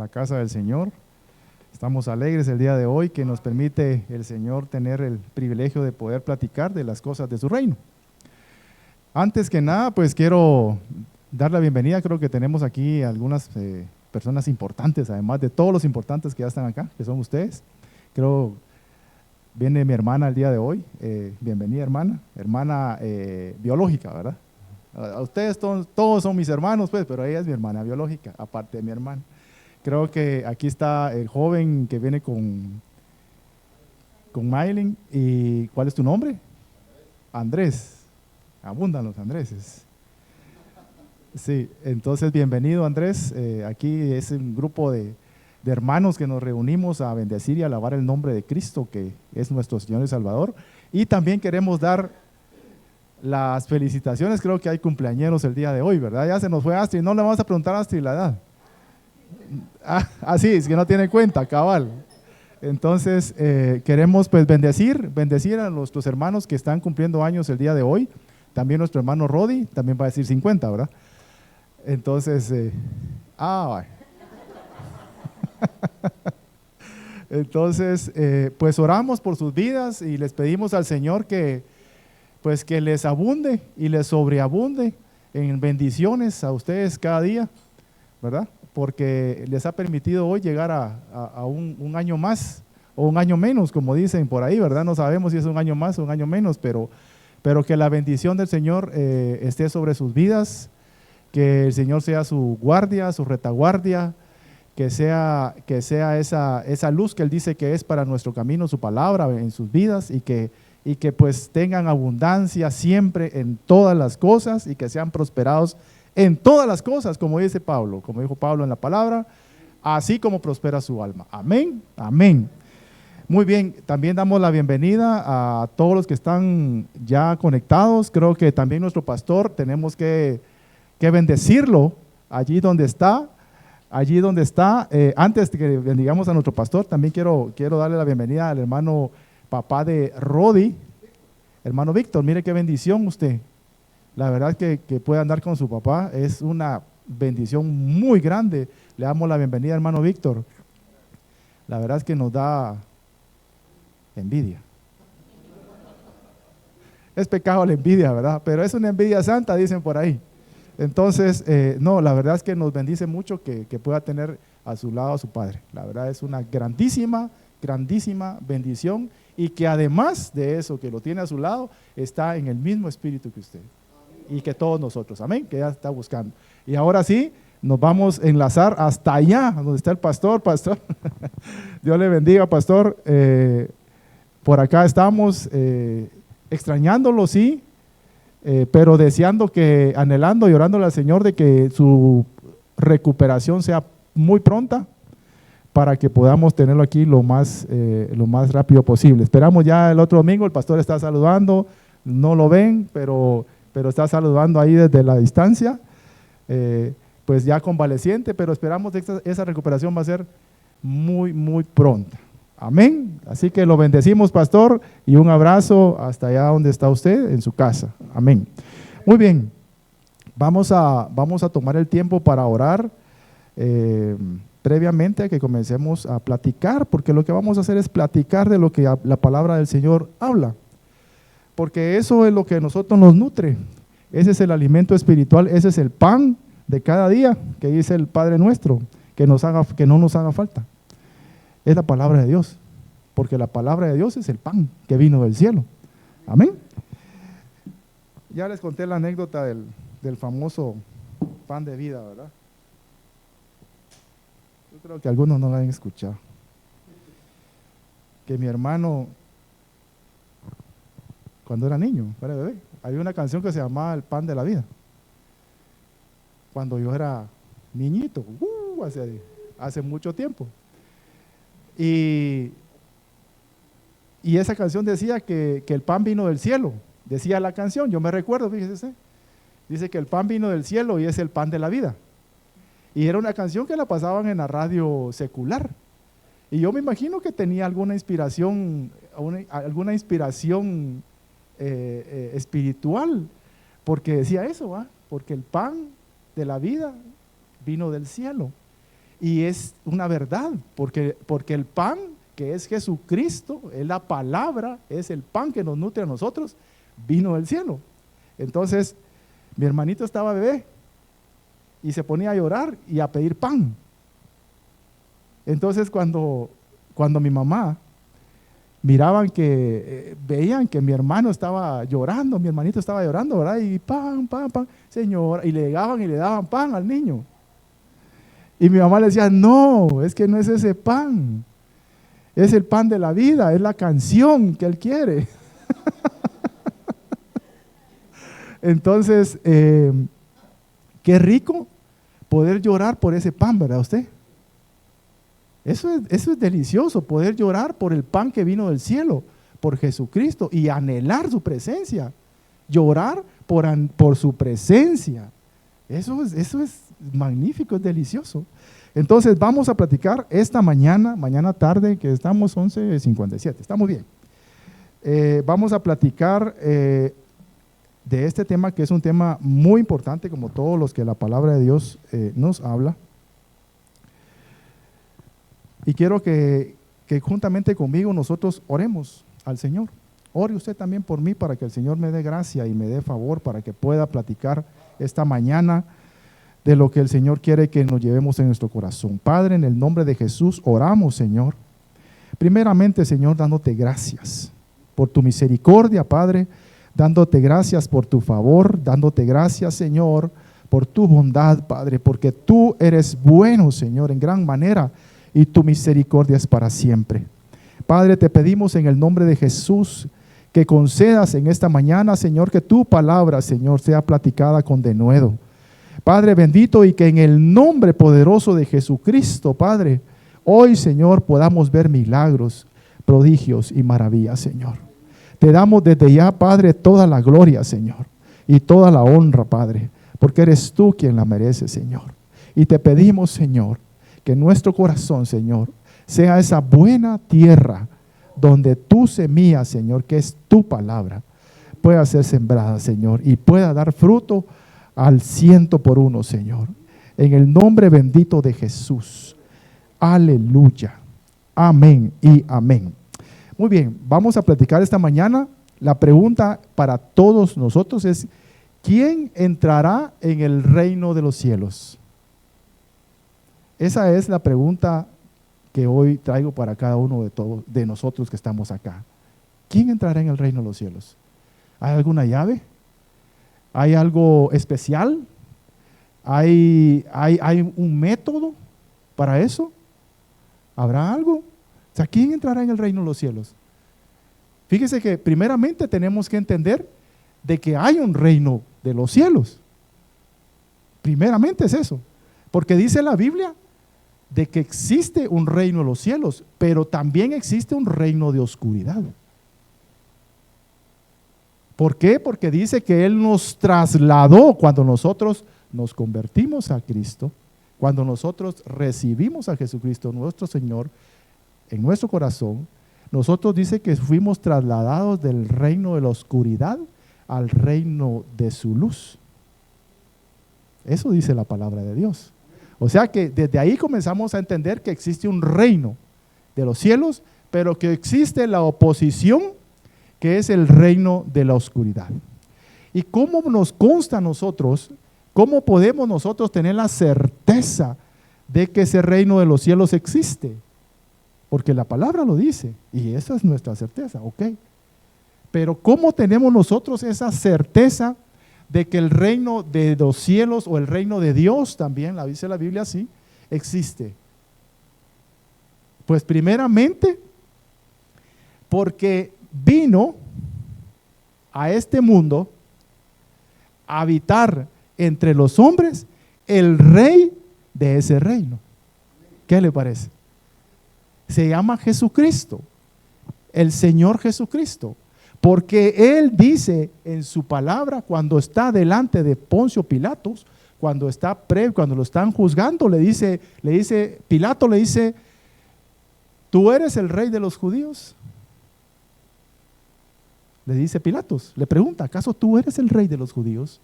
la casa del Señor. Estamos alegres el día de hoy que nos permite el Señor tener el privilegio de poder platicar de las cosas de su reino. Antes que nada, pues quiero dar la bienvenida. Creo que tenemos aquí algunas personas importantes, además de todos los importantes que ya están acá, que son ustedes. Creo viene mi hermana el día de hoy. Bienvenida, hermana biológica, ¿verdad? A ustedes todos son mis hermanos, pues, pero ella es mi hermana biológica, aparte de mi hermana. Creo que aquí está el joven que viene con Maylin. ¿Y cuál es tu nombre? Andrés. Abundan los Andréses. Sí, entonces bienvenido, Andrés. Aquí es un grupo de hermanos que nos reunimos a bendecir y alabar el nombre de Cristo, que es nuestro Señor y Salvador. Y también queremos dar las felicitaciones. Creo que hay cumpleañeros el día de hoy, ¿verdad? Ya se nos fue Astrid. No le vamos a preguntar a Astrid la edad. Sí, es que no tiene cuenta, cabal. Entonces queremos pues bendecir a nuestros hermanos que están cumpliendo años el día de hoy. También nuestro hermano Rodi también va a decir 50, ¿verdad? Entonces, entonces pues oramos por sus vidas y les pedimos al Señor que pues que les abunde y les sobreabunde en bendiciones a ustedes cada día, ¿verdad? Porque les ha permitido hoy llegar a un año más o un año menos, como dicen por ahí, ¿verdad? No sabemos si es un año más o un año menos, pero que la bendición del Señor esté sobre sus vidas, que el Señor sea su guardia, su retaguardia, que sea esa luz que Él dice que es para nuestro camino, su palabra en sus vidas, y que pues tengan abundancia siempre en todas las cosas y que sean prosperados en todas las cosas, como dice Pablo, como dijo Pablo en la palabra, así como prospera su alma. Amén, amén. Muy bien, también damos la bienvenida a todos los que están ya conectados. Creo que también nuestro pastor tenemos que bendecirlo allí donde está. Antes de que bendigamos a nuestro pastor, también quiero darle la bienvenida al hermano papá de Rodi, hermano Víctor. Mire qué bendición usted. La verdad que puede andar con su papá es una bendición muy grande. Le damos la bienvenida, hermano Víctor. La verdad es que nos da envidia. Es pecado la envidia, ¿verdad? Pero es una envidia santa, dicen por ahí. Entonces, no, la verdad es que nos bendice mucho que pueda tener a su lado a su padre. La verdad es una grandísima, grandísima bendición, y que además de eso, que lo tiene a su lado, está en el mismo espíritu que usted y que todos nosotros, amén, que ya está buscando. Y ahora sí, nos vamos a enlazar hasta allá, donde está el pastor. Dios le bendiga, pastor. Por acá estamos extrañándolo, sí, pero deseando anhelando y orándole al Señor de que su recuperación sea muy pronta, para que podamos tenerlo aquí lo más rápido posible. Esperamos ya el otro domingo. El pastor está saludando, no lo ven, pero está saludando ahí desde la distancia, pues ya convaleciente, pero esperamos que esa recuperación va a ser muy, muy pronta. Amén. Así que lo bendecimos, pastor, y un abrazo hasta allá donde está usted, en su casa. Amén. Muy bien, vamos a tomar el tiempo para orar previamente a que comencemos a platicar, porque lo que vamos a hacer es platicar de lo que la palabra del Señor habla, porque eso es lo que a nosotros nos nutre. Ese es el alimento espiritual, ese es el pan de cada día que dice el Padre nuestro, que no nos haga falta. Es la palabra de Dios, porque la palabra de Dios es el pan que vino del cielo. Amén. Ya les conté la anécdota del famoso pan de vida, ¿verdad? Yo creo que algunos no la han escuchado. Que mi hermano, cuando era niño, era bebé, había una canción que se llamaba El pan de la vida. Cuando yo era niñito, hace mucho tiempo. Y esa canción decía que el pan vino del cielo. Decía la canción, yo me recuerdo, fíjese. Dice que el pan vino del cielo y es el pan de la vida. Y era una canción que la pasaban en la radio secular. Y yo me imagino que tenía alguna inspiración espiritual, porque decía eso, porque el pan de la vida vino del cielo. Y es una verdad, porque el pan que es Jesucristo, es la palabra, es el pan que nos nutre a nosotros, vino del cielo. Entonces, mi hermanito estaba bebé y se ponía a llorar y a pedir pan. Entonces, cuando mi mamá miraban veían que mi hermano estaba llorando, mi hermanito estaba llorando, ¿verdad? Y pan, señor, y le llegaban y le daban pan al niño. Y mi mamá le decía, no, es que no es ese pan, es el pan de la vida, es la canción que él quiere. Entonces, qué rico poder llorar por ese pan, ¿verdad usted? Eso es delicioso, poder llorar por el pan que vino del cielo, por Jesucristo, y anhelar su presencia, llorar por su presencia. Eso es magnífico, es delicioso. Entonces vamos a platicar esta mañana tarde, que estamos 11:57, estamos bien. Vamos a platicar de este tema, que es un tema muy importante, como todos los que la palabra de Dios nos habla. Y quiero que juntamente conmigo nosotros oremos al Señor. Ore usted también por mí, para que el Señor me dé gracia y me dé favor, para que pueda platicar esta mañana de lo que el Señor quiere que nos llevemos en nuestro corazón. Padre, en el nombre de Jesús oramos, Señor. Primeramente, Señor, dándote gracias por tu misericordia, Padre, dándote gracias por tu favor, dándote gracias, Señor, por tu bondad, Padre, porque tú eres bueno, Señor, en gran manera, y tu misericordia es para siempre. Padre, te pedimos en el nombre de Jesús que concedas en esta mañana, Señor, que tu palabra, Señor, sea platicada con denuedo. Padre bendito, y que en el nombre poderoso de Jesucristo, Padre, hoy, Señor, podamos ver milagros, prodigios y maravillas, Señor. Te damos desde ya, Padre, toda la gloria, Señor, y toda la honra, Padre, porque eres tú quien la mereces, Señor. Y te pedimos, Señor, que nuestro corazón, Señor, sea esa buena tierra donde tu semilla, Señor, que es tu palabra, pueda ser sembrada, Señor, y pueda dar fruto al 100%, Señor. En el nombre bendito de Jesús. Aleluya. Amén y amén. Muy bien, vamos a platicar esta mañana. La pregunta para todos nosotros es: ¿quién entrará en el reino de los cielos? Esa es la pregunta que hoy traigo para cada uno de nosotros que estamos acá. ¿Quién entrará en el reino de los cielos? ¿Hay alguna llave? ¿Hay algo especial? ¿Hay un método para eso? ¿Habrá algo? O sea, ¿quién entrará en el reino de los cielos? Fíjese que primeramente tenemos que entender de que hay un reino de los cielos. Primeramente es eso. Porque dice la Biblia de que existe un reino de los cielos, pero también existe un reino de oscuridad. ¿Por qué? Porque dice que Él nos trasladó cuando nosotros nos convertimos a Cristo, cuando nosotros recibimos a Jesucristo, nuestro Señor, en nuestro corazón. Nosotros dice que fuimos trasladados del reino de la oscuridad al reino de su luz. Eso dice la palabra de Dios. O sea que desde ahí comenzamos a entender que existe un reino de los cielos, pero que existe la oposición, que es el reino de la oscuridad. ¿Y cómo nos consta a nosotros, cómo podemos nosotros tener la certeza de que ese reino de los cielos existe? Porque la palabra lo dice, y esa es nuestra certeza, ¿ok? Pero ¿cómo tenemos nosotros esa certeza de que el reino de los cielos, o el reino de Dios también, la dice la Biblia así, existe? Pues primeramente, porque vino a este mundo a habitar entre los hombres el rey de ese reino. ¿Qué le parece? Se llama Jesucristo, el Señor Jesucristo. Porque Él dice en su palabra, cuando está delante de Poncio Pilatos, cuando lo están juzgando, Pilato le dice: ¿tú eres el rey de los judíos? Le dice Pilatos, le pregunta: ¿acaso tú eres el rey de los judíos?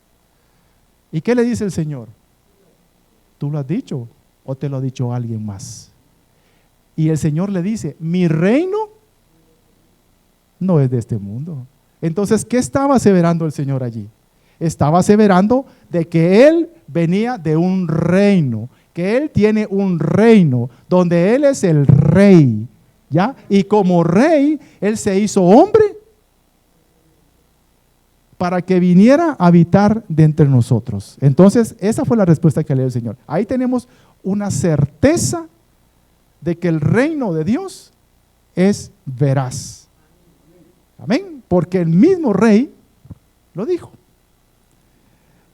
¿Y qué le dice el Señor? Tú lo has dicho, o te lo ha dicho alguien más? Y el Señor le dice, mi reino no es de este mundo. Entonces, ¿qué estaba aseverando el Señor allí? Estaba aseverando de que Él venía de un reino, que Él tiene un reino donde Él es el rey, ¿ya? Y como rey, Él se hizo hombre para que viniera a habitar de entre nosotros. Entonces, esa fue la respuesta que le dio el Señor. Ahí tenemos una certeza de que el reino de Dios es veraz. Amén. Porque el mismo rey lo dijo.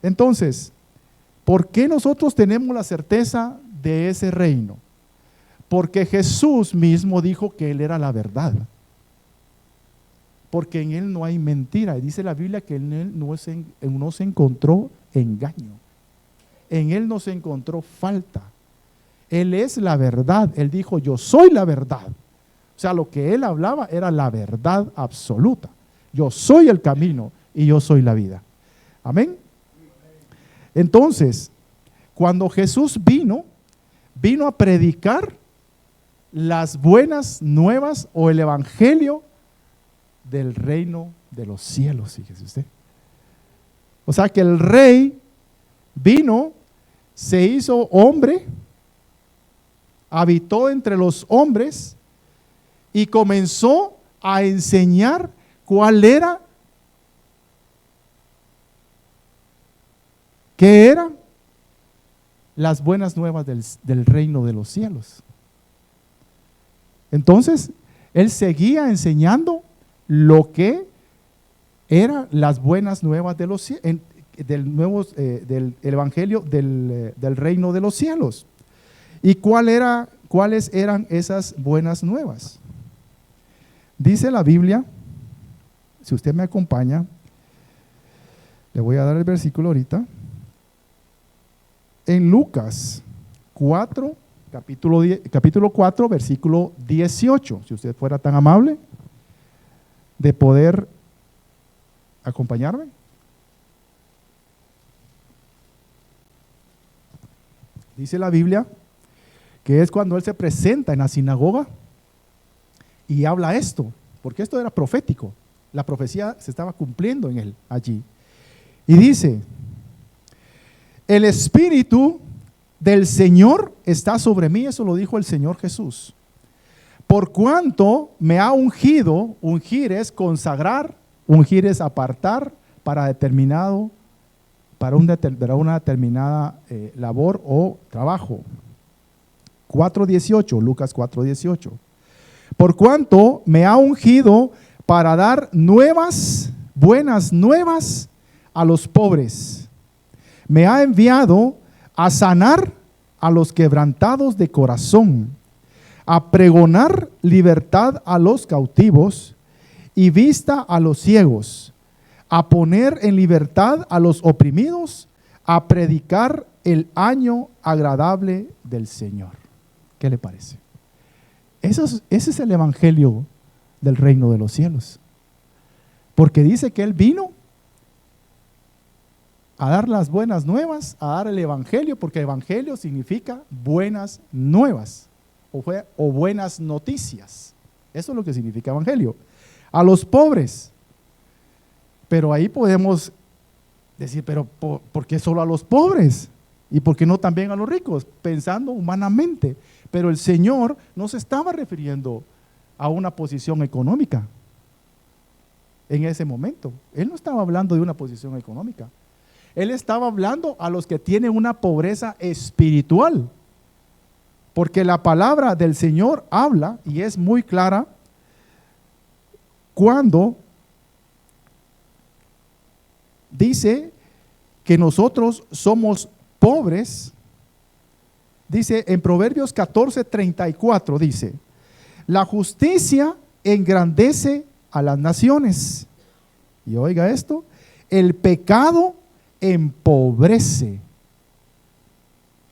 Entonces, ¿por qué nosotros tenemos la certeza de ese reino? Porque Jesús mismo dijo que Él era la verdad. Porque en Él no hay mentira. Y dice la Biblia que en Él no se encontró engaño. En Él no se encontró falta. Él es la verdad. Él dijo, yo soy la verdad. O sea, lo que Él hablaba era la verdad absoluta. Yo soy el camino y yo soy la vida. Amén. Entonces, cuando Jesús vino a predicar las buenas nuevas o el evangelio del reino de los cielos, fíjese usted. O sea que el rey vino, se hizo hombre, habitó entre los hombres y comenzó a enseñar qué eran las buenas nuevas del reino de los cielos. Entonces, Él seguía enseñando lo que eran las buenas nuevas de los del evangelio del reino de los cielos. ¿Y cuáles eran esas buenas nuevas? Dice la Biblia, si usted me acompaña, le voy a dar el versículo ahorita. En Lucas 4, capítulo 4, versículo 18, si usted fuera tan amable de poder acompañarme. Dice la Biblia que es cuando Él se presenta en la sinagoga y habla esto, porque esto era profético, la profecía se estaba cumpliendo en Él allí. Y dice, el Espíritu del Señor está sobre mí, eso lo dijo el Señor Jesús. Por cuanto me ha ungido, ungir es consagrar, ungir es apartar para una determinada labor o trabajo. 4:18, Lucas 4:18. Por cuanto me ha ungido para dar buenas nuevas a los pobres. Me ha enviado a sanar a los quebrantados de corazón, a pregonar libertad a los cautivos y vista a los ciegos, a poner en libertad a los oprimidos, a predicar el año agradable del Señor. ¿Qué le parece? Ese es el evangelio del reino de los cielos. Porque dice que Él vino a dar las buenas nuevas, a dar el evangelio, porque evangelio significa buenas nuevas o buenas noticias. Eso es lo que significa evangelio. A los pobres. Pero ahí podemos decir, pero ¿por qué solo a los pobres? ¿Y por qué no también a los ricos? Pensando humanamente. Pero el Señor no se estaba refiriendo a una posición económica en ese momento. Él no estaba hablando de una posición económica. Él estaba hablando a los que tienen una pobreza espiritual. Porque la palabra del Señor habla y es muy clara cuando dice que nosotros somos pobres. Dice en Proverbios 14:34, dice, la justicia engrandece a las naciones. Y oiga esto, el pecado empobrece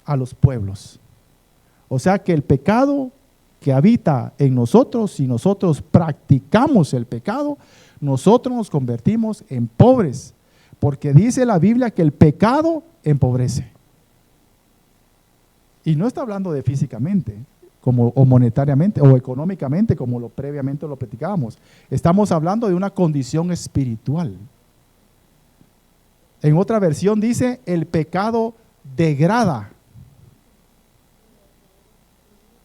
a los pueblos. O sea que el pecado que habita en nosotros, si nosotros practicamos el pecado, nosotros nos convertimos en pobres. Porque dice la Biblia que el pecado empobrece. Y no está hablando de físicamente, o monetariamente, o económicamente, como previamente lo platicábamos. Estamos hablando de una condición espiritual. En otra versión dice, el pecado degrada.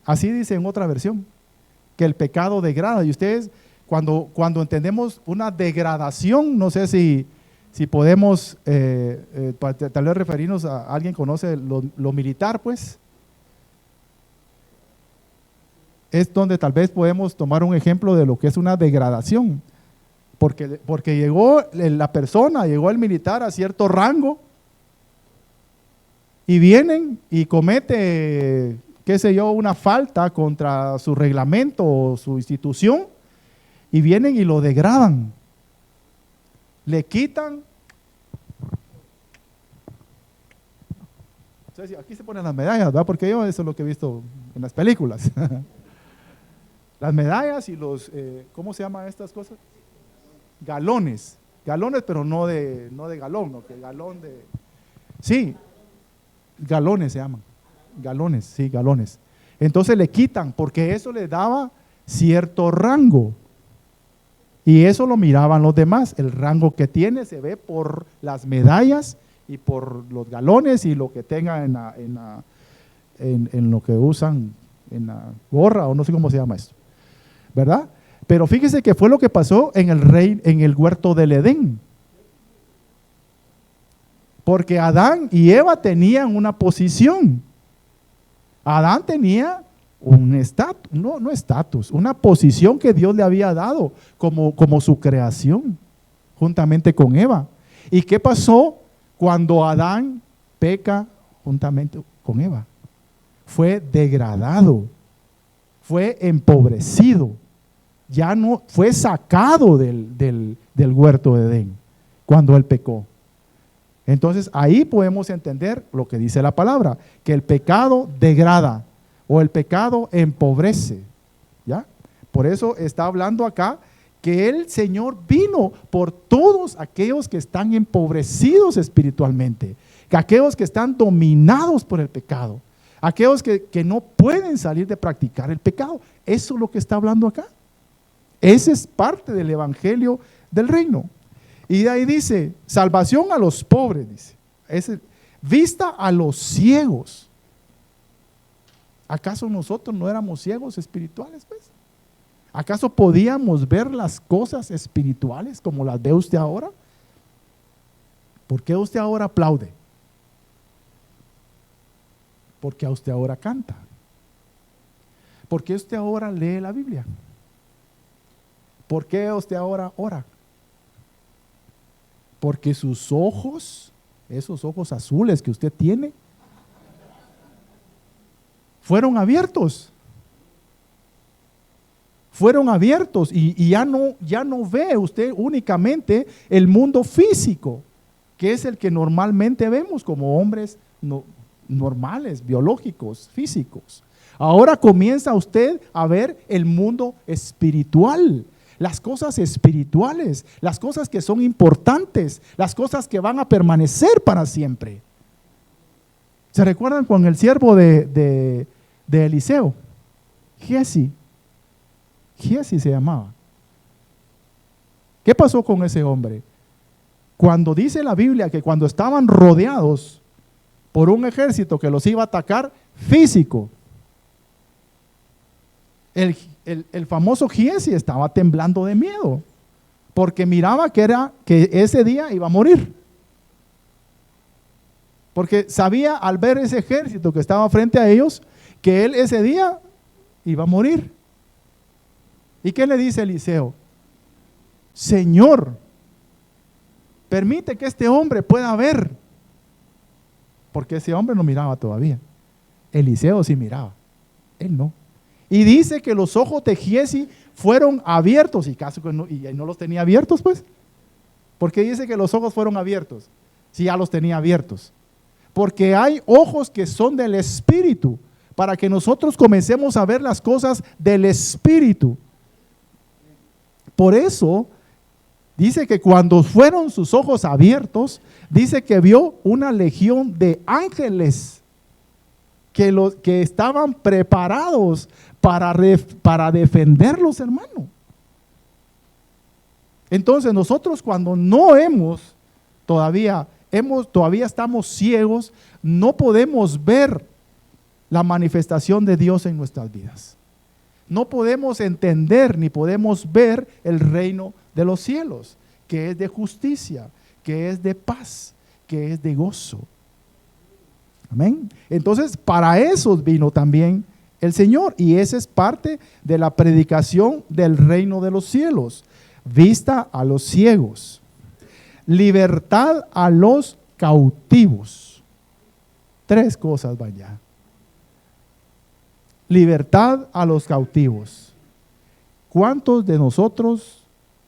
Así dice en otra versión, que el pecado degrada. Y ustedes, cuando entendemos una degradación, no sé si podemos tal vez referirnos a alguien que conoce lo militar, pues. Es donde tal vez podemos tomar un ejemplo de lo que es una degradación. Porque llegó la persona, llegó el militar a cierto rango y vienen y comete, qué sé yo, una falta contra su reglamento o su institución y vienen y lo degradan. Le quitan. Aquí se ponen las medallas, ¿verdad? Porque yo eso es lo que he visto en las películas. Las medallas y los, ¿cómo se llaman estas cosas? Galones, pero no de galón, no, que galón de, sí, galones se llaman, galones, sí, galones. Entonces le quitan, porque eso le daba cierto rango, y eso lo miraban los demás. El rango que tiene se ve por las medallas y por los galones y lo que tenga en lo que usan, en la gorra, o no sé cómo se llama esto, ¿verdad? Pero fíjese que fue lo que pasó en el huerto del Edén. Porque Adán y Eva tenían una posición. Adán tenía un estatus, no estatus, una posición que Dios le había dado como su creación, juntamente con Eva. ¿Y qué pasó cuando Adán peca juntamente con Eva? Fue degradado, fue empobrecido. Ya no fue sacado del huerto de Edén cuando él pecó. Entonces ahí podemos entender lo que dice la palabra, que el pecado degrada o el pecado empobrece, ¿ya? Por eso está hablando acá que el Señor vino por todos aquellos que están empobrecidos espiritualmente, que aquellos que están dominados por el pecado, aquellos que no pueden salir de practicar el pecado. Eso es lo que está hablando acá. Ese es parte del evangelio del reino. Y de ahí dice, salvación a los pobres, dice, vista a los ciegos. ¿Acaso nosotros no éramos ciegos espirituales, pues? ¿Acaso podíamos ver las cosas espirituales como las ve usted ahora? ¿Por qué usted ahora aplaude? ¿Por qué usted ahora canta? ¿Por qué usted ahora lee la Biblia? ¿Por qué usted ahora ora? Porque sus ojos, esos ojos azules que usted tiene, fueron abiertos. Fueron abiertos y ya no ve usted únicamente el mundo físico, que es el que normalmente vemos como hombres normales, biológicos, físicos. Ahora comienza usted a ver el mundo espiritual. Las cosas espirituales, las cosas que son importantes, las cosas que van a permanecer para siempre. ¿Se recuerdan con el siervo de Eliseo? Giesi se llamaba. ¿Qué pasó con ese hombre? Cuando dice la Biblia que cuando estaban rodeados por un ejército que los iba a atacar físico, el famoso Giesi estaba temblando de miedo porque miraba que ese día iba a morir, porque sabía al ver ese ejército que estaba frente a ellos que él ese día iba a morir. ¿Y qué le dice Eliseo? Señor, permite que este hombre pueda ver, porque ese hombre no miraba todavía. Eliseo sí miraba, él no. Y dice que los ojos de Giesi fueron abiertos, y no los tenía abiertos, pues. ¿Por qué dice que los ojos fueron abiertos? Si ya los tenía abiertos. Porque hay ojos que son del Espíritu, para que nosotros comencemos a ver las cosas del Espíritu. Por eso, dice que cuando fueron sus ojos abiertos, dice que vio una legión de ángeles que estaban preparados para defenderlos, hermano. Entonces nosotros cuando no hemos todavía estamos ciegos, no podemos ver la manifestación de Dios en nuestras vidas. No podemos entender ni podemos ver el reino de los cielos, que es de justicia, que es de paz, que es de gozo. Amén. Entonces, para eso vino también el Señor, y esa es parte de la predicación del reino de los cielos. Vista a los ciegos, libertad a los cautivos. 3 cosas van ya. Libertad a los cautivos. ¿Cuántos de nosotros,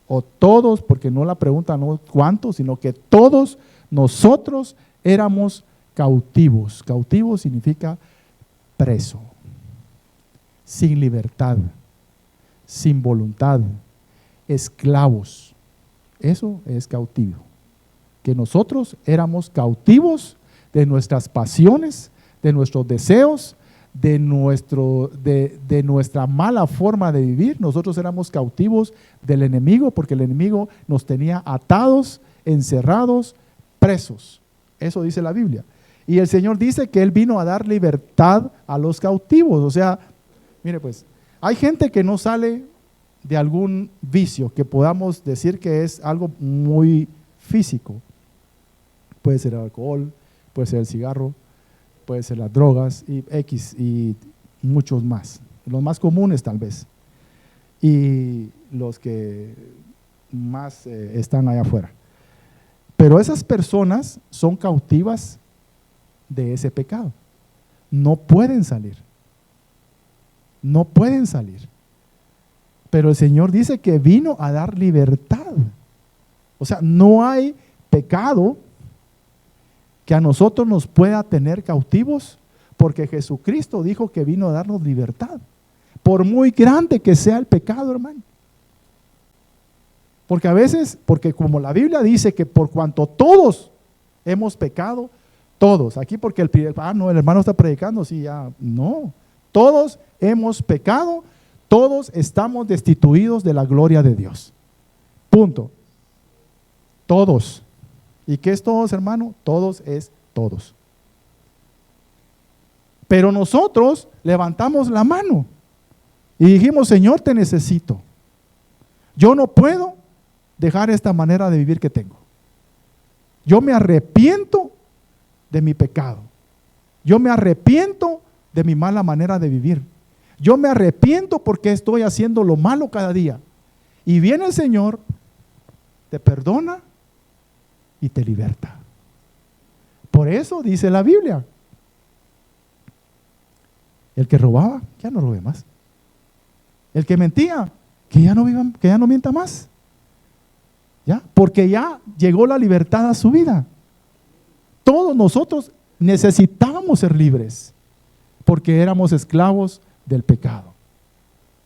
o todos, porque no la pregunta no cuántos, sino que todos nosotros éramos cautivos? Cautivo significa preso, sin libertad, sin voluntad, esclavos. Eso es cautivo. Que nosotros éramos cautivos de nuestras pasiones, de nuestros deseos, de nuestra mala forma de vivir. Nosotros éramos cautivos del enemigo, porque el enemigo nos tenía atados, encerrados, presos. Eso dice la Biblia. Y el Señor dice que Él vino a dar libertad a los cautivos. O sea, mire pues, hay gente que no sale de algún vicio que podamos decir que es algo muy físico. Puede ser el alcohol, puede ser el cigarro, puede ser las drogas y muchos más. Los más comunes tal vez. Y los que más están allá afuera. Pero esas personas son cautivas de ese pecado. No pueden salir. No pueden salir. Pero el Señor dice que vino a dar libertad. O sea, no hay pecado que a nosotros nos pueda tener cautivos, porque Jesucristo dijo que vino a darnos libertad. Por muy grande que sea el pecado, hermano. Porque a veces, porque como la Biblia dice que por cuanto todos hemos pecado, todos, aquí porque el hermano está predicando, sí, ya, no. Todos hemos pecado, todos estamos destituidos de la gloria de Dios. Punto. Todos. ¿Y qué es todos, hermano? Todos es todos. Pero nosotros levantamos la mano y dijimos: Señor, te necesito. Yo no puedo dejar esta manera de vivir que tengo. Yo me arrepiento de mi pecado. Yo me arrepiento de mi mala manera de vivir. Yo me arrepiento porque estoy haciendo lo malo cada día. Y viene el Señor, te perdona y te liberta. Por eso dice la Biblia: el que robaba, ya no robe más. El que mentía, que ya no mienta más. ¿Ya? Porque ya llegó la libertad a su vida. Todos nosotros necesitábamos ser libres, porque éramos esclavos del pecado.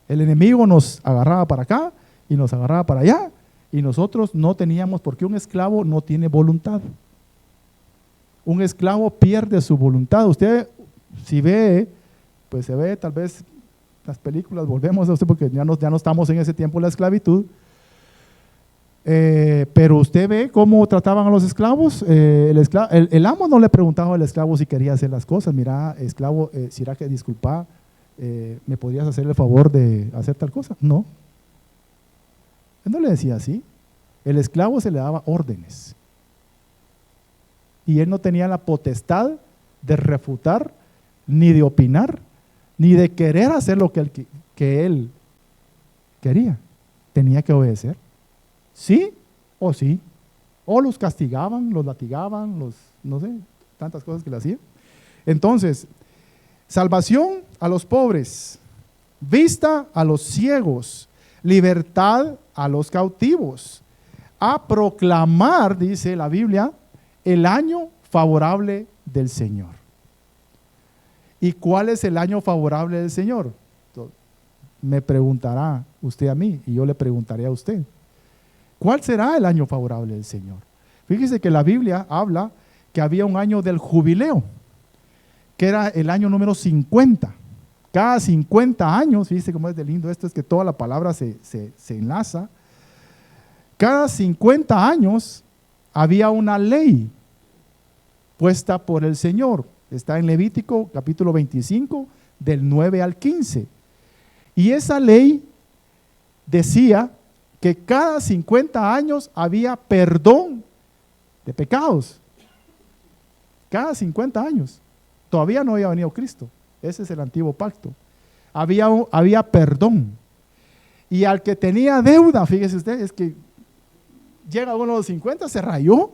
El enemigo nos agarraba para acá y nos agarraba para allá, y nosotros no teníamos, porque un esclavo no tiene voluntad. Un esclavo pierde su voluntad. Usted, si ve, pues se ve tal vez las películas, volvemos a usted porque ya no estamos en ese tiempo de la esclavitud. Pero usted ve cómo trataban a los esclavos. El amo no le preguntaba al esclavo si quería hacer las cosas. Mira, esclavo, ¿será que disculpa, me podrías hacer el favor de hacer tal cosa? No. Él no le decía así. El esclavo se le daba órdenes. Y él no tenía la potestad de refutar, ni de opinar, ni de querer hacer lo que él quería. Tenía que obedecer. Sí o sí. O los castigaban, los latigaban, no sé, tantas cosas que le hacían. Entonces, salvación a los pobres, vista a los ciegos, libertad a los cautivos, a proclamar, dice la Biblia, el año favorable del Señor. ¿Y cuál es el año favorable del Señor? Me preguntará usted a mí y yo le preguntaré a usted. ¿Cuál será el año favorable del Señor? Fíjese que la Biblia habla que había un año del jubileo, que era el año número 50. Cada 50 años, fíjense cómo es de lindo esto, es que toda la palabra se enlaza. Cada 50 años había una ley puesta por el Señor. Está en Levítico capítulo 25, del 9 al 15. Y esa ley decía que cada 50 años había perdón de pecados. Cada 50 años. Todavía no había venido Cristo. Ese es el antiguo pacto. Había perdón. Y al que tenía deuda, fíjese usted, es que llega uno a los 50, se rayó.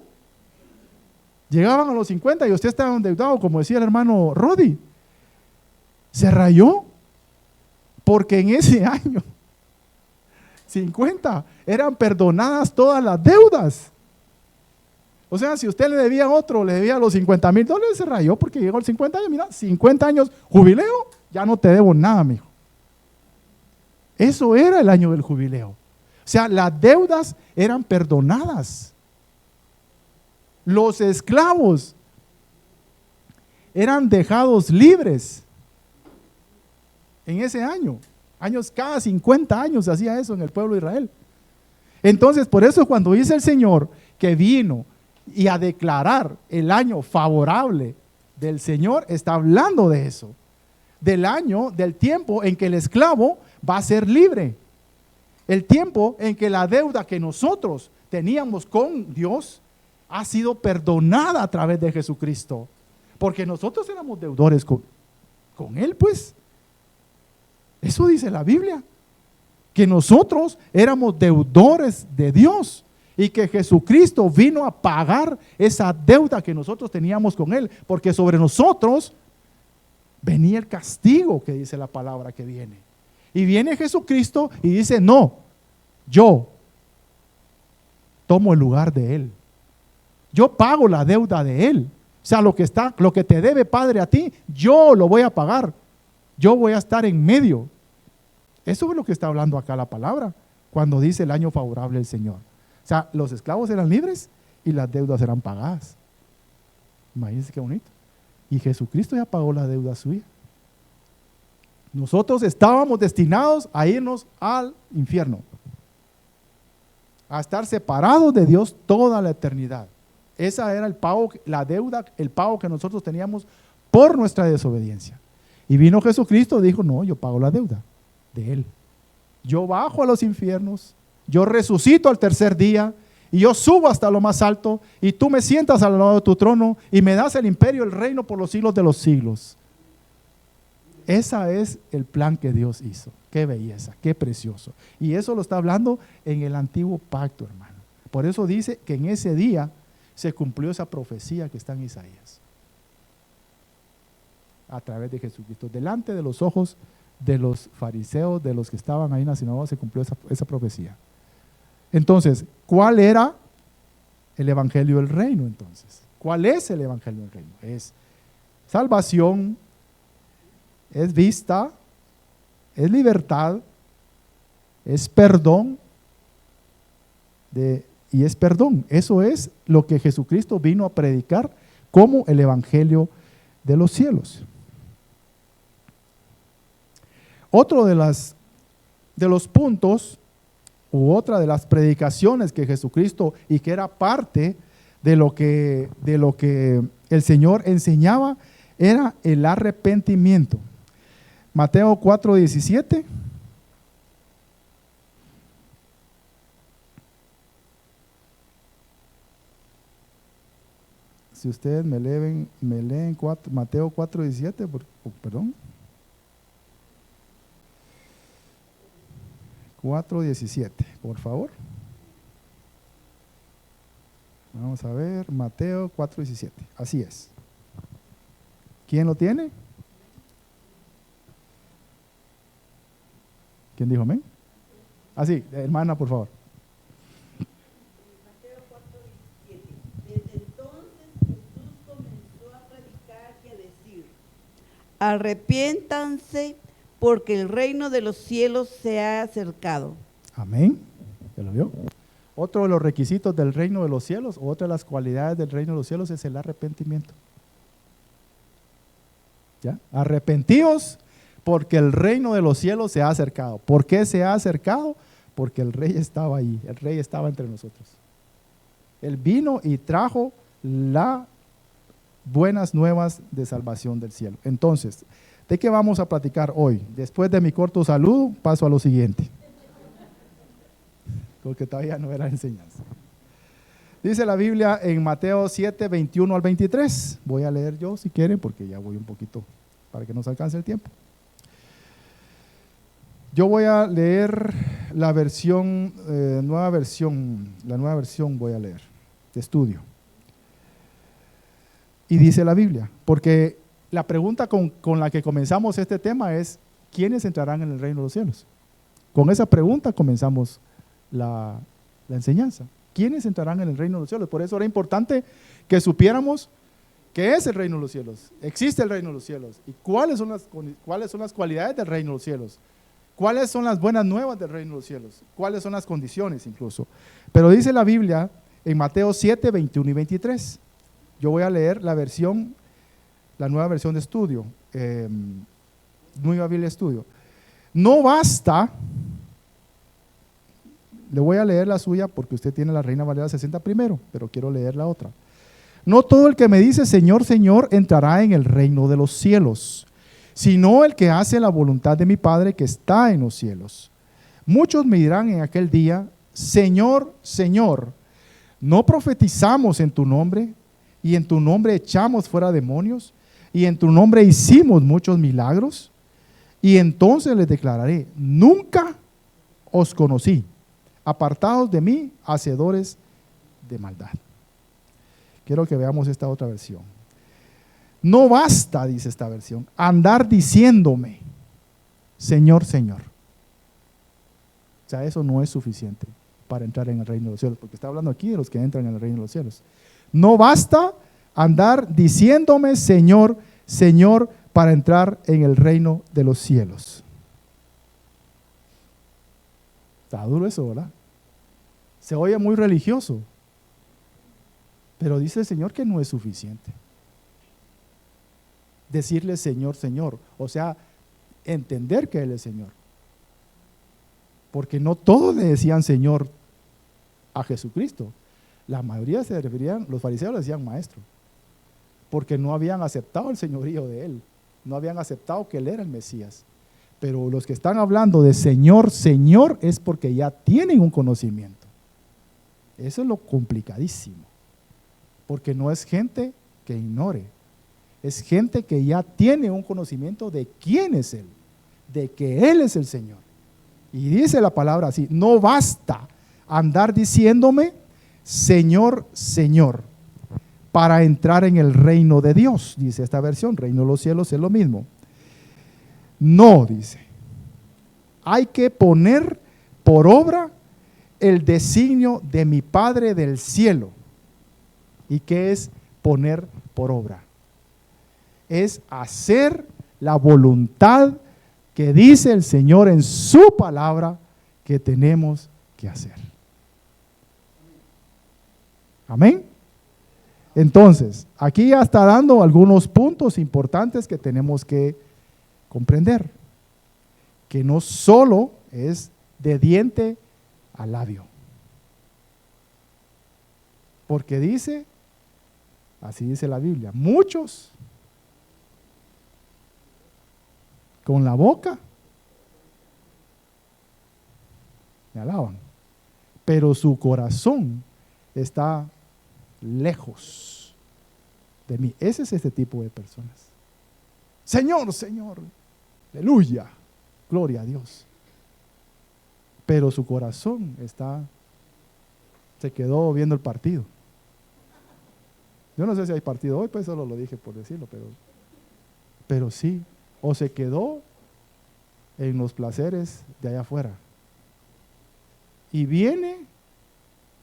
Llegaban a los 50 y usted estaba endeudado, como decía el hermano Rodi. Se rayó. Porque en ese año 50 eran perdonadas todas las deudas. O sea, si usted le debía a otro, le debía los $50,000, se rayó porque llegó el 50 años. Mira, 50 años, jubileo, ya no te debo nada, mijo. Eso era el año del jubileo. O sea, las deudas eran perdonadas. Los esclavos eran dejados libres en ese año. Cada 50 años se hacía eso en el pueblo de Israel. Entonces, por eso cuando dice el Señor que vino y a declarar el año favorable del Señor, está hablando de eso, del año, del tiempo en que el esclavo va a ser libre, el tiempo en que la deuda que nosotros teníamos con Dios ha sido perdonada a través de Jesucristo, porque nosotros éramos deudores con Él, pues. Eso dice la Biblia, que nosotros éramos deudores de Dios y que Jesucristo vino a pagar esa deuda que nosotros teníamos con Él, porque sobre nosotros venía el castigo que dice la palabra que viene. Y viene Jesucristo y dice, no, yo tomo el lugar de Él. Yo pago la deuda de Él. O sea, lo que te debe, Padre, a ti, yo lo voy a pagar. Yo voy a estar en medio. Eso es lo que está hablando acá la palabra, cuando dice el año favorable del Señor. O sea, los esclavos eran libres y las deudas eran pagadas. Imagínense qué bonito. Y Jesucristo ya pagó la deuda suya. Nosotros estábamos destinados a irnos al infierno, a estar separados de Dios toda la eternidad. Esa era el pago, la deuda, el pago que nosotros teníamos por nuestra desobediencia. Y vino Jesucristo y dijo, no, yo pago la deuda de Él. Yo bajo a los infiernos, yo resucito al tercer día y yo subo hasta lo más alto y tú me sientas al lado de tu trono y me das el imperio, el reino por los siglos de los siglos. Ese es el plan que Dios hizo. Qué belleza, qué precioso. Y eso lo está hablando en el antiguo pacto, hermano. Por eso dice que en ese día se cumplió esa profecía que está en Isaías, a través de Jesucristo, delante de los ojos de los fariseos, de los que estaban ahí en la sinagoga, se cumplió esa profecía. Entonces, ¿cuál era el evangelio del reino entonces? ¿Cuál es el evangelio del reino? Es salvación, es vista, es libertad, es perdón y es perdón. Eso es lo que Jesucristo vino a predicar como el evangelio de los cielos. Otro de los puntos u otra de las predicaciones que Jesucristo, y que era parte de lo que el Señor enseñaba, era el arrepentimiento. Mateo 4:17. Si ustedes me leen Mateo 4:17, perdón. 4:17, por favor. Vamos a ver, Mateo 4:17. Así es. ¿Quién lo tiene? ¿Quién dijo amén? Así, hermana, por favor. Mateo 4:17. Desde entonces Jesús comenzó a predicar y a decir: arrepiéntanse, porque el reino de los cielos se ha acercado. Amén. ¿Ya lo vio? Otro de los requisitos del reino de los cielos, o otra de las cualidades del reino de los cielos es el arrepentimiento. ¿Ya? Arrepentíos porque el reino de los cielos se ha acercado. ¿Por qué se ha acercado? Porque el rey estaba ahí, el rey estaba entre nosotros. Él vino y trajo las buenas nuevas de salvación del cielo. Entonces, ¿de qué vamos a platicar hoy? Después de mi corto saludo, paso a lo siguiente. Porque todavía no era enseñanza. Dice la Biblia en Mateo 7, 21 al 23. Voy a leer yo si quieren, porque ya voy un poquito para que nos alcance el tiempo. Yo voy a leer la versión, la nueva versión voy a leer, de estudio. Y dice la Biblia, porque la pregunta con la que comenzamos este tema es, ¿quiénes entrarán en el reino de los cielos? Con esa pregunta comenzamos la enseñanza. ¿Quiénes entrarán en el reino de los cielos? Por eso era importante que supiéramos qué es el reino de los cielos. Existe el reino de los cielos. ¿Y cuáles son las cualidades del reino de los cielos? ¿Cuáles son las buenas nuevas del reino de los cielos? ¿Cuáles son las condiciones incluso? Pero dice la Biblia en Mateo 7, 21 y 23. Yo voy a leer la nueva versión de estudio, Nueva Biblia Estudio. No basta, le voy a leer la suya porque usted tiene la Reina Valera 60 primero, pero quiero leer la otra. No todo el que me dice Señor, Señor entrará en el reino de los cielos, sino el que hace la voluntad de mi Padre que está en los cielos. Muchos me dirán en aquel día, Señor, Señor, ¿no profetizamos en tu nombre? Y en tu nombre echamos fuera demonios, y en tu nombre hicimos muchos milagros. Y entonces les declararé, nunca os conocí, apartados de mí, hacedores de maldad. Quiero que veamos esta otra versión. No basta, dice esta versión, andar diciéndome, Señor, Señor. O sea, eso no es suficiente para entrar en el reino de los cielos, porque está hablando aquí de los que entran en el reino de los cielos. No basta andar diciéndome, Señor, Señor, para entrar en el reino de los cielos. Está duro eso, ¿verdad? Se oye muy religioso, pero dice el Señor que no es suficiente. Decirle Señor, Señor, o sea, entender que Él es Señor. Porque no todos le decían Señor a Jesucristo. La mayoría se referían, los fariseos le decían maestro, porque no habían aceptado el señorío de Él, no habían aceptado que Él era el Mesías. Pero los que están hablando de Señor, Señor, es porque ya tienen un conocimiento. Eso es lo complicadísimo, porque no es gente que ignore, es gente que ya tiene un conocimiento de quién es Él, de que Él es el Señor. Y dice la palabra así, no basta andar diciéndome, Señor, Señor, para entrar en el reino de Dios, dice esta versión, reino de los cielos es lo mismo. No, dice, hay que poner por obra el designio de mi Padre del cielo. ¿Y qué es poner por obra? Es hacer la voluntad que dice el Señor en su palabra que tenemos que hacer. Amén. Entonces, aquí ya está dando algunos puntos importantes que tenemos que comprender. Que no solo es de diente a labio. Porque dice, así dice la Biblia, muchos con la boca me alaban, pero su corazón está lejos de mí. Ese es este tipo de personas. Señor, Señor, aleluya, gloria a Dios. Pero su corazón se quedó viendo el partido. Yo no sé si hay partido hoy, pues solo lo dije por decirlo, pero sí, o se quedó en los placeres de allá afuera. Y viene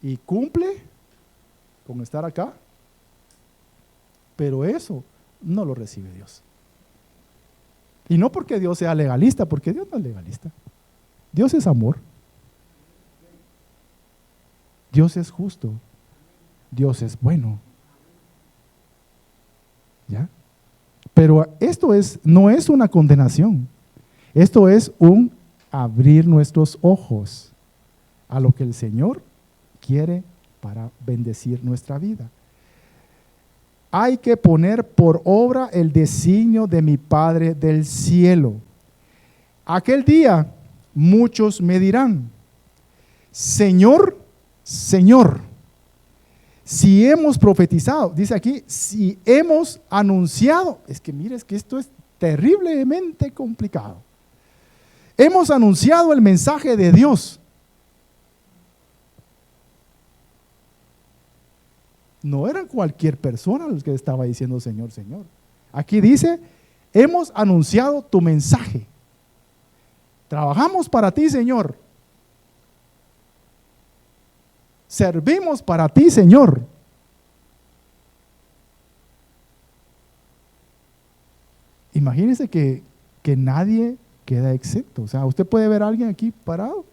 y cumple con estar acá, pero eso no lo recibe Dios. Y no porque Dios sea legalista, porque Dios no es legalista. Dios es amor. Dios es justo. Dios es bueno. ¿Ya? Pero esto no es una condenación. Esto es un abrir nuestros ojos a lo que el Señor quiere para bendecir nuestra vida. Hay que poner por obra el designio de mi Padre del cielo. Aquel día muchos me dirán: Señor, Señor, si hemos profetizado, dice aquí, si hemos anunciado, es que mire, es que esto es terriblemente complicado. Hemos anunciado el mensaje de Dios. No eran cualquier persona los que estaba diciendo Señor, Señor. Aquí dice, hemos anunciado tu mensaje. Trabajamos para ti, Señor. Servimos para ti, Señor. Imagínense que nadie queda exento. O sea, usted puede ver a alguien aquí parado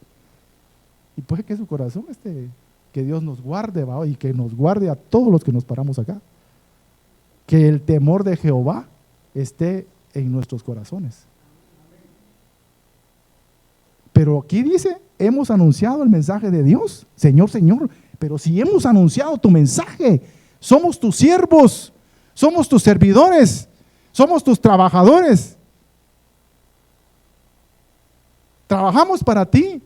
y puede que su corazón esté, que Dios nos guarde, ¿va? Y que nos guarde a todos los que nos paramos acá. Que el temor de Jehová esté en nuestros corazones. Pero aquí dice, hemos anunciado el mensaje de Dios. Señor, Señor, pero si hemos anunciado tu mensaje, somos tus siervos, somos tus servidores, somos tus trabajadores. Trabajamos para ti.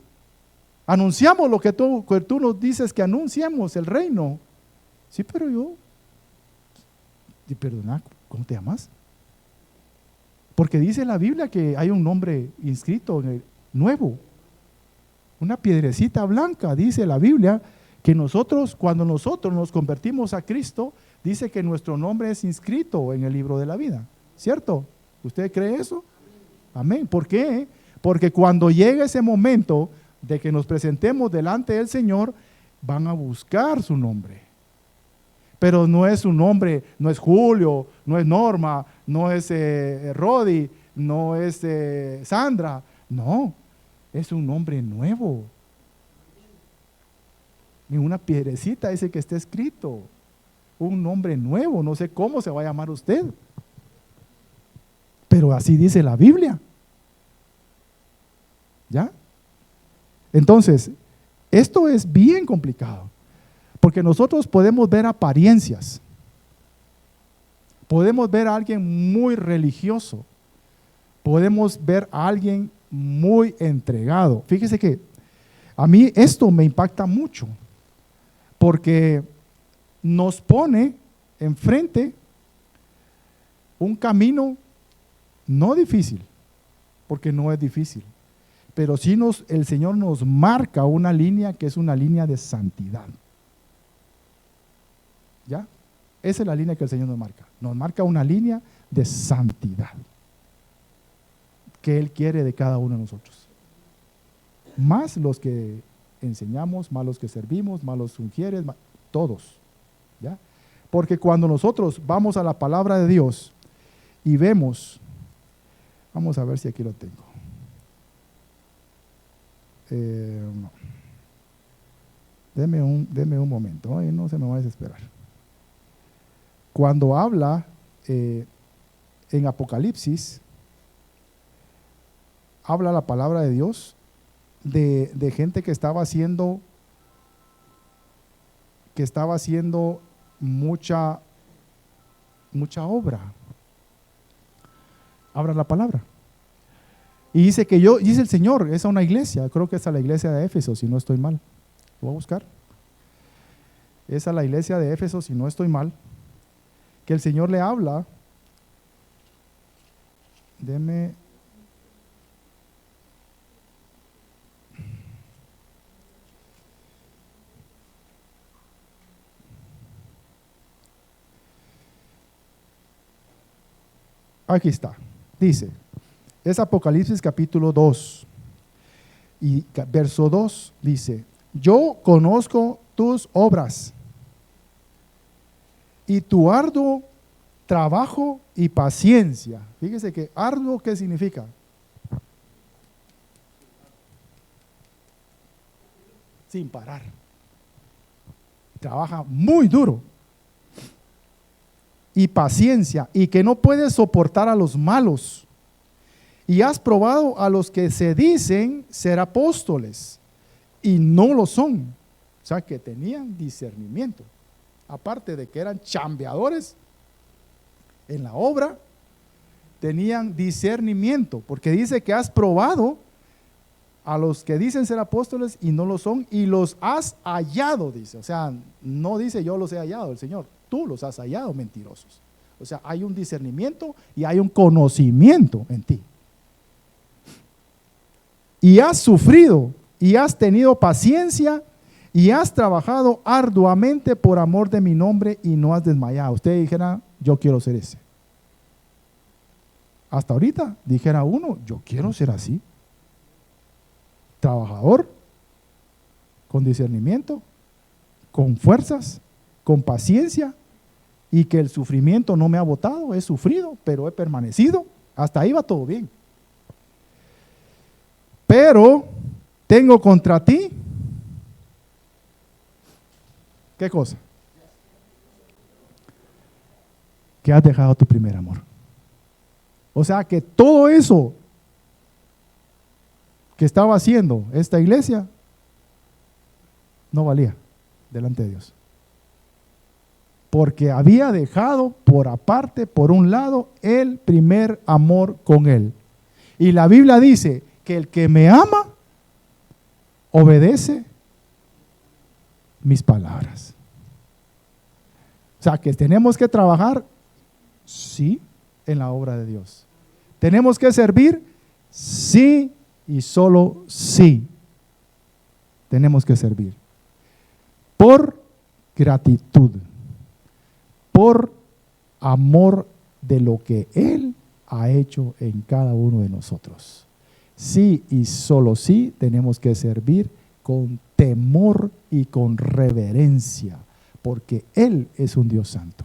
Anunciamos lo que tú nos dices que anunciemos, el reino. Sí, pero y perdona, ¿cómo te llamas? Porque dice la Biblia que hay un nombre inscrito en el nuevo, una piedrecita blanca, dice la Biblia, que cuando nosotros nos convertimos a Cristo, dice que nuestro nombre es inscrito en el libro de la vida, ¿cierto? ¿Usted cree eso? Amén. ¿Por qué? Porque cuando llegue ese momento de que nos presentemos delante del Señor, van a buscar su nombre. Pero no es su nombre, no es Julio, no es Norma, no es Rodi, no es Sandra, no. Es un nombre nuevo. En una piedrecita dice que está escrito. Un nombre nuevo, no sé cómo se va a llamar usted. Pero así dice la Biblia. ¿Ya? Entonces, esto es bien complicado. Porque nosotros podemos ver apariencias. Podemos ver a alguien muy religioso. Podemos ver a alguien muy entregado. Fíjese que a mí esto me impacta mucho, porque nos pone enfrente un camino no difícil, porque no es difícil, pero sí el Señor nos marca una línea que es una línea de santidad. ¿Ya? Esa es la línea que el Señor nos marca una línea de santidad que Él quiere de cada uno de nosotros. Más los que enseñamos, más los que servimos, más los ungieres, todos. ¿Ya? Porque cuando nosotros vamos a la palabra de Dios y vemos, vamos a ver si aquí lo tengo. No. Deme un momento, no se me va a desesperar. Cuando habla en Apocalipsis, habla la palabra de Dios de gente que estaba haciendo mucha obra. Habla la palabra. Y dice dice el Señor, es a una iglesia, creo que es a la iglesia de Éfeso, si no estoy mal. Lo voy a buscar. Es a la iglesia de Éfeso, si no estoy mal, que el Señor le habla. Aquí está. Dice, es Apocalipsis capítulo 2 y verso 2 dice: yo conozco tus obras y tu arduo trabajo y paciencia. Fíjese que arduo, ¿qué significa? Sin parar. Trabaja muy duro. y paciencia, y que no puedes soportar a los malos. Y has probado a los que se dicen ser apóstoles y no lo son. O sea, que tenían discernimiento. Aparte de que eran chambeadores en la obra, tenían discernimiento, porque dice que has probado a los que dicen ser apóstoles y no lo son, y los has hallado, dice. O sea, no dice yo los he hallado, el Señor, tú los has hallado mentirosos. O sea, hay un discernimiento y hay un conocimiento en ti. Y has sufrido y has tenido paciencia y has trabajado arduamente por amor de mi nombre y no has desmayado. Usted dijera, yo quiero ser ese. Hasta ahorita dijera uno, yo quiero ser así. Trabajador, con discernimiento, con fuerzas, con paciencia, y que el sufrimiento no me ha botado, he sufrido, pero he permanecido. Hasta ahí va todo bien. Pero tengo contra ti, ¿qué cosa? Que has dejado tu primer amor. O sea que todo eso que estaba haciendo esta iglesia no valía delante de Dios, porque había dejado por aparte, por un lado, el primer amor con Él. Y la Biblia dice que el que me ama obedece mis palabras. O sea que tenemos que trabajar, sí, en la obra de Dios. Tenemos que servir, sí, y solo sí. Tenemos que servir por gratitud, por amor de lo que Él ha hecho en cada uno de nosotros. Sí y solo sí tenemos que servir con temor y con reverencia, porque Él es un Dios santo.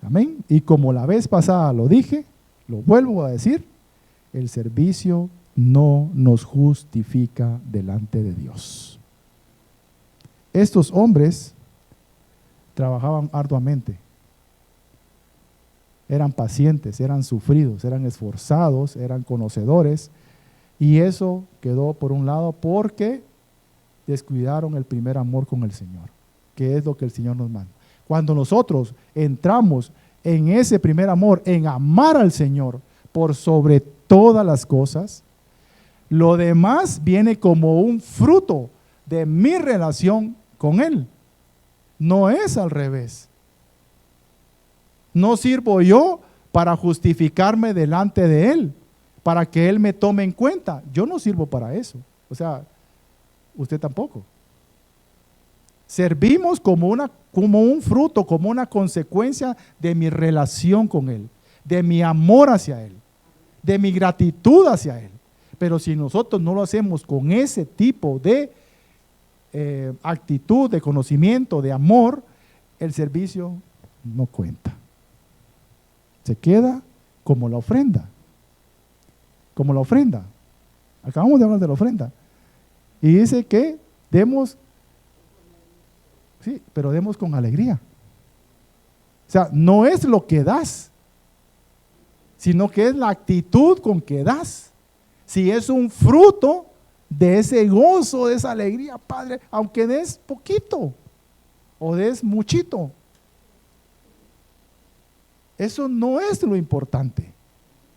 Amén. Y como la vez pasada lo dije, lo vuelvo a decir, el servicio no nos justifica delante de Dios. Estos hombres trabajaban arduamente, eran pacientes, eran sufridos, eran esforzados, eran conocedores, y eso quedó por un lado porque descuidaron el primer amor con el Señor, que es lo que el Señor nos manda. Cuando nosotros entramos en ese primer amor, en amar al Señor por sobre todas las cosas, lo demás viene como un fruto de mi relación con Él. No es al revés. No sirvo yo para justificarme delante de Él, para que Él me tome en cuenta. Yo no sirvo para eso. O sea, usted tampoco. Servimos como un fruto, como una consecuencia de mi relación con Él, de mi amor hacia Él, de mi gratitud hacia Él. Pero si nosotros no lo hacemos con ese tipo de actitud, de conocimiento, de amor, el servicio no cuenta. Se queda como la ofrenda. Como la ofrenda. Acabamos de hablar de la ofrenda. Y dice que demos, sí, pero demos con alegría. O sea, no es lo que das, sino que es la actitud con que das. Si es un fruto de ese gozo, de esa alegría, Padre, aunque des poquito o des muchito, eso no es lo importante.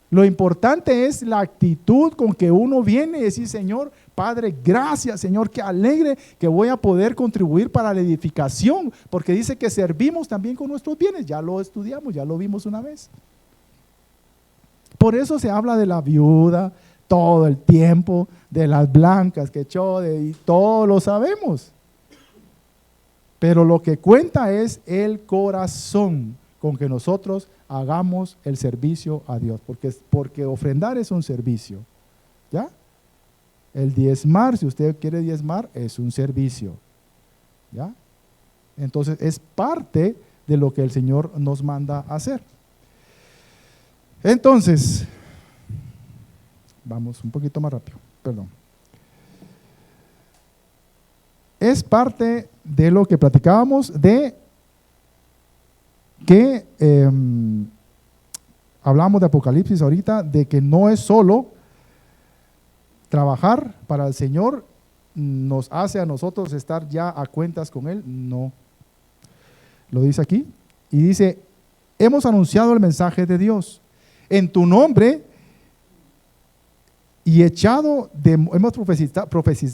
Lo importante es la actitud con que uno viene y decir, Señor, Padre, gracias, Señor, qué alegre que voy a poder contribuir para la edificación, porque dice que servimos también con nuestros bienes. Ya lo estudiamos, ya lo vimos una vez. Por eso se habla de la viuda todo el tiempo, de las blancas que echó, y todo lo sabemos. Pero lo que cuenta es el corazón con que nosotros hagamos el servicio a Dios, porque ofrendar es un servicio, ¿ya? El diezmar, si usted quiere diezmar, es un servicio, ¿ya? Entonces es parte de lo que el Señor nos manda a hacer. Entonces, vamos un poquito más rápido, perdón. Es parte de lo que platicábamos de que hablamos de Apocalipsis ahorita, de que no es solo trabajar para el Señor, nos hace a nosotros estar ya a cuentas con Él. No. Lo dice aquí. Y dice, hemos anunciado el mensaje de Dios en tu nombre y hemos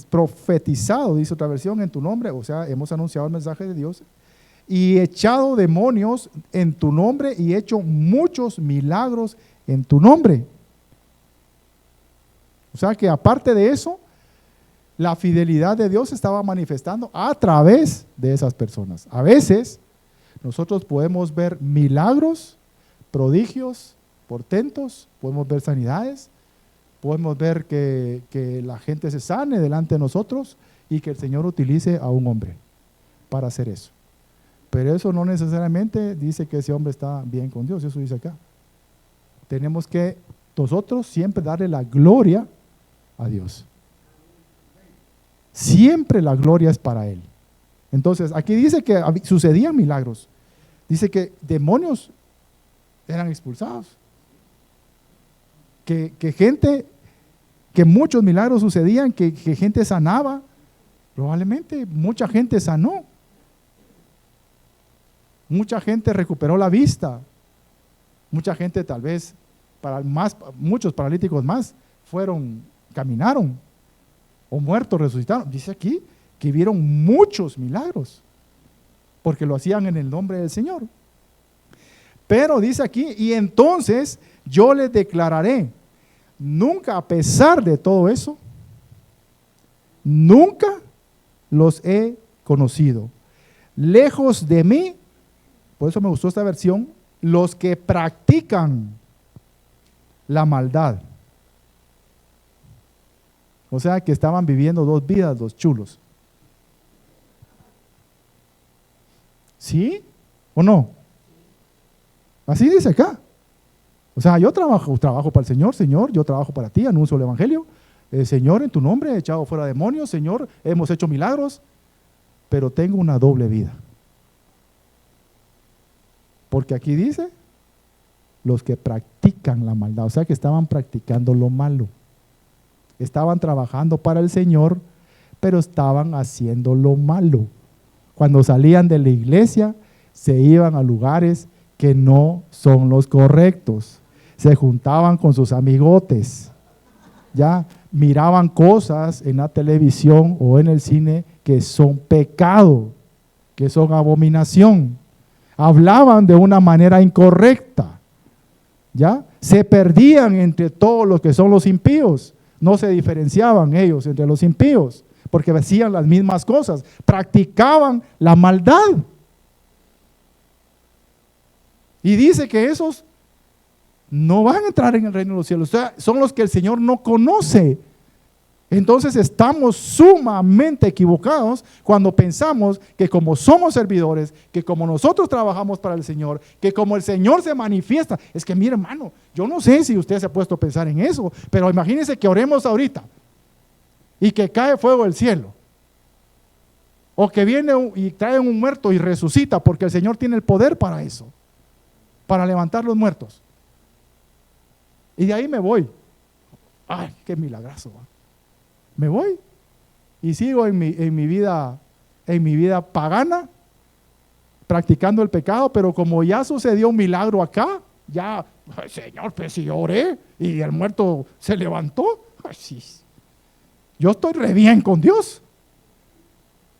profetizado, dice otra versión, en tu nombre, o sea, hemos anunciado el mensaje de Dios y echado demonios en tu nombre y hecho muchos milagros en tu nombre. O sea que aparte de eso, la fidelidad de Dios se estaba manifestando a través de esas personas. A veces nosotros podemos ver milagros, prodigios, portentos, podemos ver sanidades, podemos ver que la gente se sane delante de nosotros y que el Señor utilice a un hombre para hacer eso. Pero eso no necesariamente dice que ese hombre está bien con Dios, eso dice acá. Tenemos que nosotros siempre darle la gloria a Dios. Siempre la gloria es para Él. Entonces, aquí dice que sucedían milagros. Dice que demonios eran expulsados. Que muchos milagros sucedían, que gente sanaba. Probablemente mucha gente sanó. Mucha gente recuperó la vista. Mucha gente tal vez, muchos paralíticos más, caminaron. O muertos resucitaron. Dice aquí que vieron muchos milagros, porque lo hacían en el nombre del Señor. Pero dice aquí, y entonces yo les declararé, nunca, a pesar de todo eso, nunca los he conocido. Lejos de mí, por eso me gustó esta versión, los que practican la maldad. O sea que estaban viviendo dos vidas, dos chulos. ¿Sí o no? Así dice acá. O sea, yo trabajo para el Señor, Señor, yo trabajo para ti, anuncio el Evangelio. Señor, en tu nombre he echado fuera demonios, Señor, hemos hecho milagros, pero tengo una doble vida. Porque aquí dice, los que practican la maldad, o sea que estaban practicando lo malo. Estaban trabajando para el Señor, pero estaban haciendo lo malo. Cuando salían de la iglesia, se iban a lugares que no son los correctos. Se juntaban con sus amigotes, ya miraban cosas en la televisión o en el cine que son pecado, que son abominación. Hablaban de una manera incorrecta, ya se perdían entre todos los que son los impíos. No se diferenciaban ellos entre los impíos, porque hacían las mismas cosas, practicaban la maldad. Y dice que esos no van a entrar en el reino de los cielos, o sea, son los que el Señor no conoce. Entonces estamos sumamente equivocados cuando pensamos que como somos servidores, que como nosotros trabajamos para el Señor, que como el Señor se manifiesta. Es que mire, hermano, yo no sé si usted se ha puesto a pensar en eso, pero imagínense que oremos ahorita y que cae fuego del cielo, o que viene y trae un muerto y resucita, porque el Señor tiene el poder para eso, para levantar los muertos. Y de ahí me voy. Ay, qué milagroso, ¿va? Me voy y sigo en mi vida pagana, practicando el pecado, pero como ya sucedió un milagro acá, ya, Señor, pues si oré y el muerto se levantó, ay, sí. Yo estoy re bien con Dios,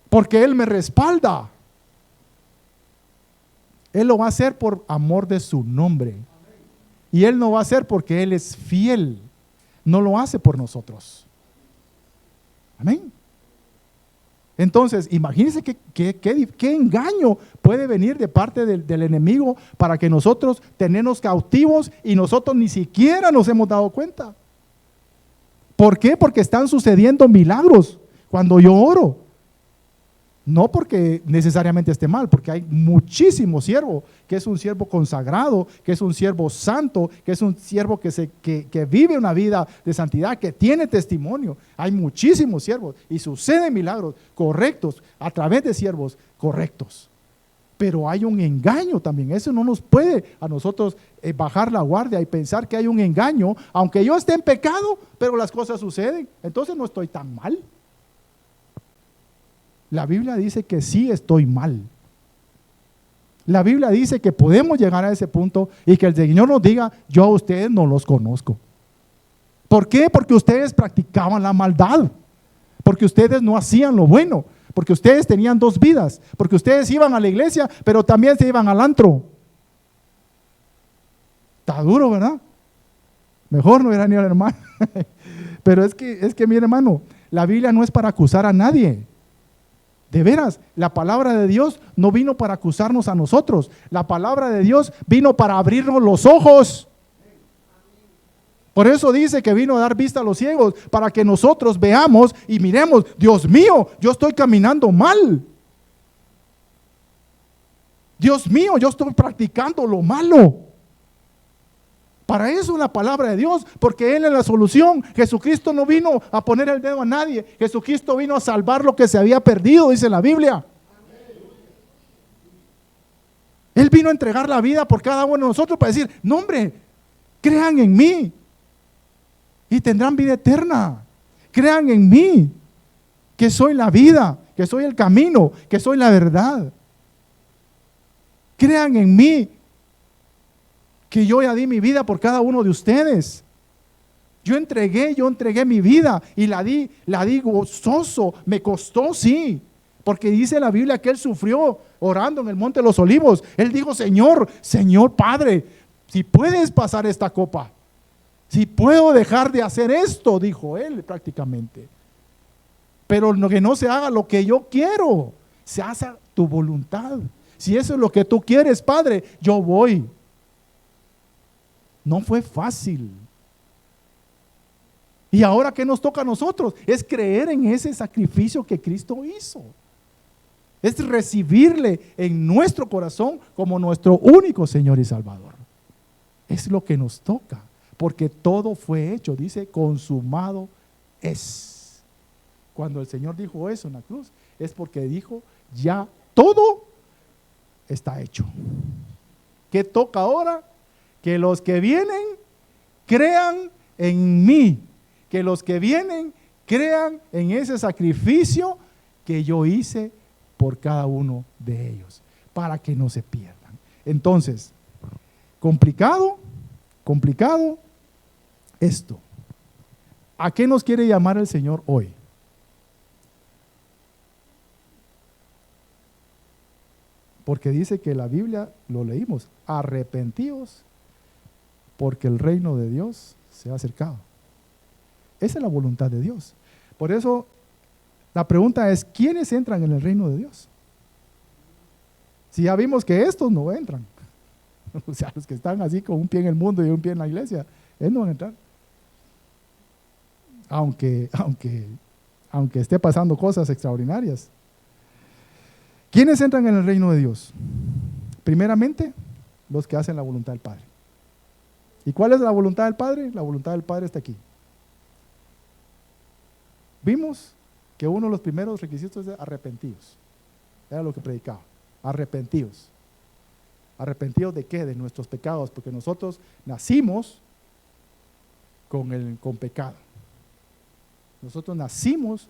porque Él me respalda. Él lo va a hacer por amor de su nombre. Y Él no va a hacer porque Él es fiel, no lo hace por nosotros. Amén. Entonces, imagínense qué engaño puede venir de parte del enemigo para que nosotros tenemos cautivos y nosotros ni siquiera nos hemos dado cuenta. ¿Por qué? Porque están sucediendo milagros cuando yo oro. No porque necesariamente esté mal, porque hay muchísimo siervo, que es un siervo consagrado, que es un siervo santo, que es un siervo que vive una vida de santidad, que tiene testimonio. Hay muchísimos siervos y suceden milagros correctos a través de siervos correctos. pero hay un engaño también. Eso no nos puede a nosotros bajar la guardia y pensar que hay un engaño, aunque yo esté en pecado, pero las cosas suceden, entonces no estoy tan mal. La Biblia dice que sí estoy mal. La Biblia dice que podemos llegar a ese punto y que el Señor nos diga: yo a ustedes no los conozco. ¿Por qué? Porque ustedes practicaban la maldad, porque ustedes no hacían lo bueno, porque ustedes tenían dos vidas, porque ustedes iban a la iglesia, pero también se iban al antro. Está duro, ¿verdad? Mejor no era ni al hermano. Pero es que mi hermano, la Biblia no es para acusar a nadie. De veras, la palabra de Dios no vino para acusarnos a nosotros. La palabra de Dios vino para abrirnos los ojos. Por eso dice que vino a dar vista a los ciegos, para que nosotros veamos y miremos: Dios mío, yo estoy caminando mal. Dios mío, yo estoy practicando lo malo. Para eso es la palabra de Dios, porque Él es la solución. Jesucristo no vino a poner el dedo a nadie. Jesucristo vino a salvar lo que se había perdido, dice la Biblia. Él vino a entregar la vida por cada uno de nosotros para decir: no, hombre, crean en mí y tendrán vida eterna. Crean en mí, que soy la vida, que soy el camino, que soy la verdad. Crean en mí, que yo ya di mi vida por cada uno de ustedes. Yo entregué mi vida y la di gozoso. Me costó, sí, porque dice la Biblia que Él sufrió orando en el Monte de los Olivos. Él dijo: Señor Padre, si puedes pasar esta copa, si puedo dejar de hacer esto, dijo Él prácticamente, pero que no se haga lo que yo quiero, se haga tu voluntad. Si eso es lo que tú quieres, Padre, yo voy. No fue fácil. Y ahora, ¿qué nos toca a nosotros? Es creer en ese sacrificio que Cristo hizo. Es recibirle en nuestro corazón como nuestro único Señor y Salvador. Es lo que nos toca, porque todo fue hecho. Dice: consumado es. Cuando el Señor dijo eso en la cruz, es porque dijo: ya todo está hecho. ¿Qué toca ahora? Que los que vienen crean en mí, que los que vienen crean en ese sacrificio que yo hice por cada uno de ellos, para que no se pierdan. Entonces, complicado esto. ¿A qué nos quiere llamar el Señor hoy? Porque dice que la Biblia, lo leímos: arrepentíos, porque el reino de Dios se ha acercado. Esa es la voluntad de Dios. Por eso la pregunta es: ¿quiénes entran en el reino de Dios? Si ya vimos que estos no entran, o sea, los que están así con un pie en el mundo y un pie en la iglesia, ellos no van a entrar. Aunque esté pasando cosas extraordinarias. ¿Quiénes entran en el reino de Dios? Primeramente, los que hacen la voluntad del Padre. ¿Y cuál es la voluntad del Padre? La voluntad del Padre está aquí. Vimos que uno de los primeros requisitos es arrepentidos. Era lo que predicaba. Arrepentidos. ¿Arrepentidos de qué? De nuestros pecados, porque nosotros nacimos con pecado. Nosotros nacimos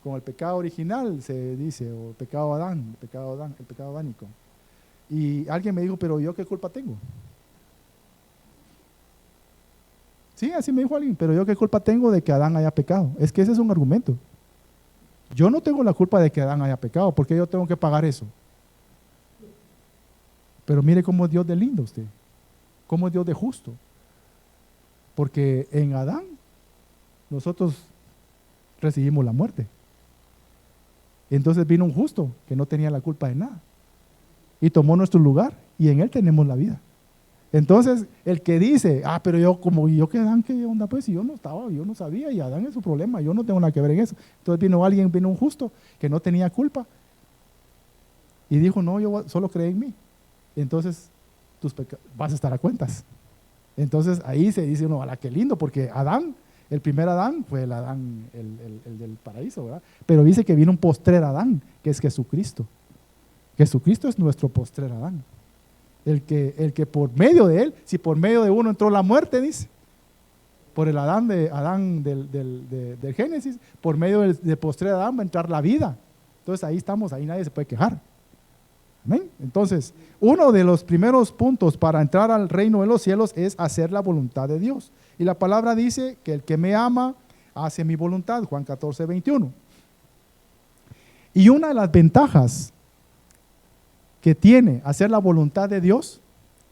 con el pecado original, se dice, o el pecado Adán, el pecado adánico. Y alguien me dijo: ¿pero yo qué culpa tengo? Sí, así me dijo alguien: ¿pero yo qué culpa tengo de que Adán haya pecado? Es que ese es un argumento. Yo no tengo la culpa de que Adán haya pecado, porque yo tengo que pagar eso. Pero mire cómo es Dios de lindo usted, cómo es Dios de justo. Porque en Adán nosotros recibimos la muerte. Entonces vino un justo que no tenía la culpa de nada y tomó nuestro lugar, y en él tenemos la vida. Entonces el que dice: pero yo que Adán, ¿qué onda? Pues si yo no estaba, yo no sabía, y Adán es su problema, yo no tengo nada que ver en eso. Entonces vino un justo que no tenía culpa y dijo: no, yo solo creé en mí. Entonces vas a estar a cuentas. Entonces ahí se dice uno: ¡ala, qué lindo! Porque Adán, el primer Adán fue el Adán, el del paraíso, ¿verdad? Pero dice que vino un postrer Adán, que es Jesucristo. Jesucristo es nuestro postrer Adán. El que por medio de él, si por medio de uno entró la muerte, dice, por el Adán del Génesis, por medio del postrer Adán va a entrar la vida. Entonces ahí estamos, ahí nadie se puede quejar. Amén. Entonces, uno de los primeros puntos para entrar al reino de los cielos es hacer la voluntad de Dios. Y la palabra dice que el que me ama hace mi voluntad, Juan 14, 21. Y una de las ventajas que tiene hacer la voluntad de Dios,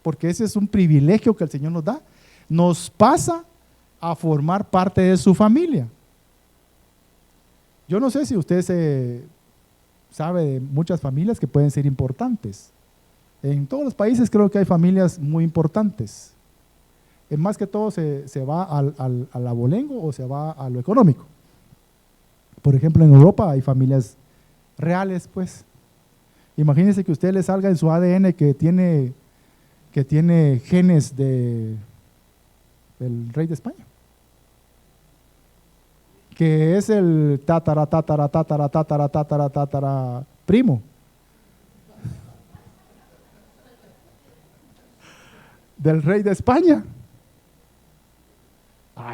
porque ese es un privilegio que el Señor nos da, nos pasa a formar parte de su familia. Yo no sé si usted sabe de muchas familias que pueden ser importantes. En todos los países creo que hay familias muy importantes. Más que todo se va al abolengo o se va a lo económico. Por ejemplo, en Europa hay familias reales, pues. Imagínense que usted le salga en su ADN que tiene genes del rey de España, que es el tatara primo del rey de España.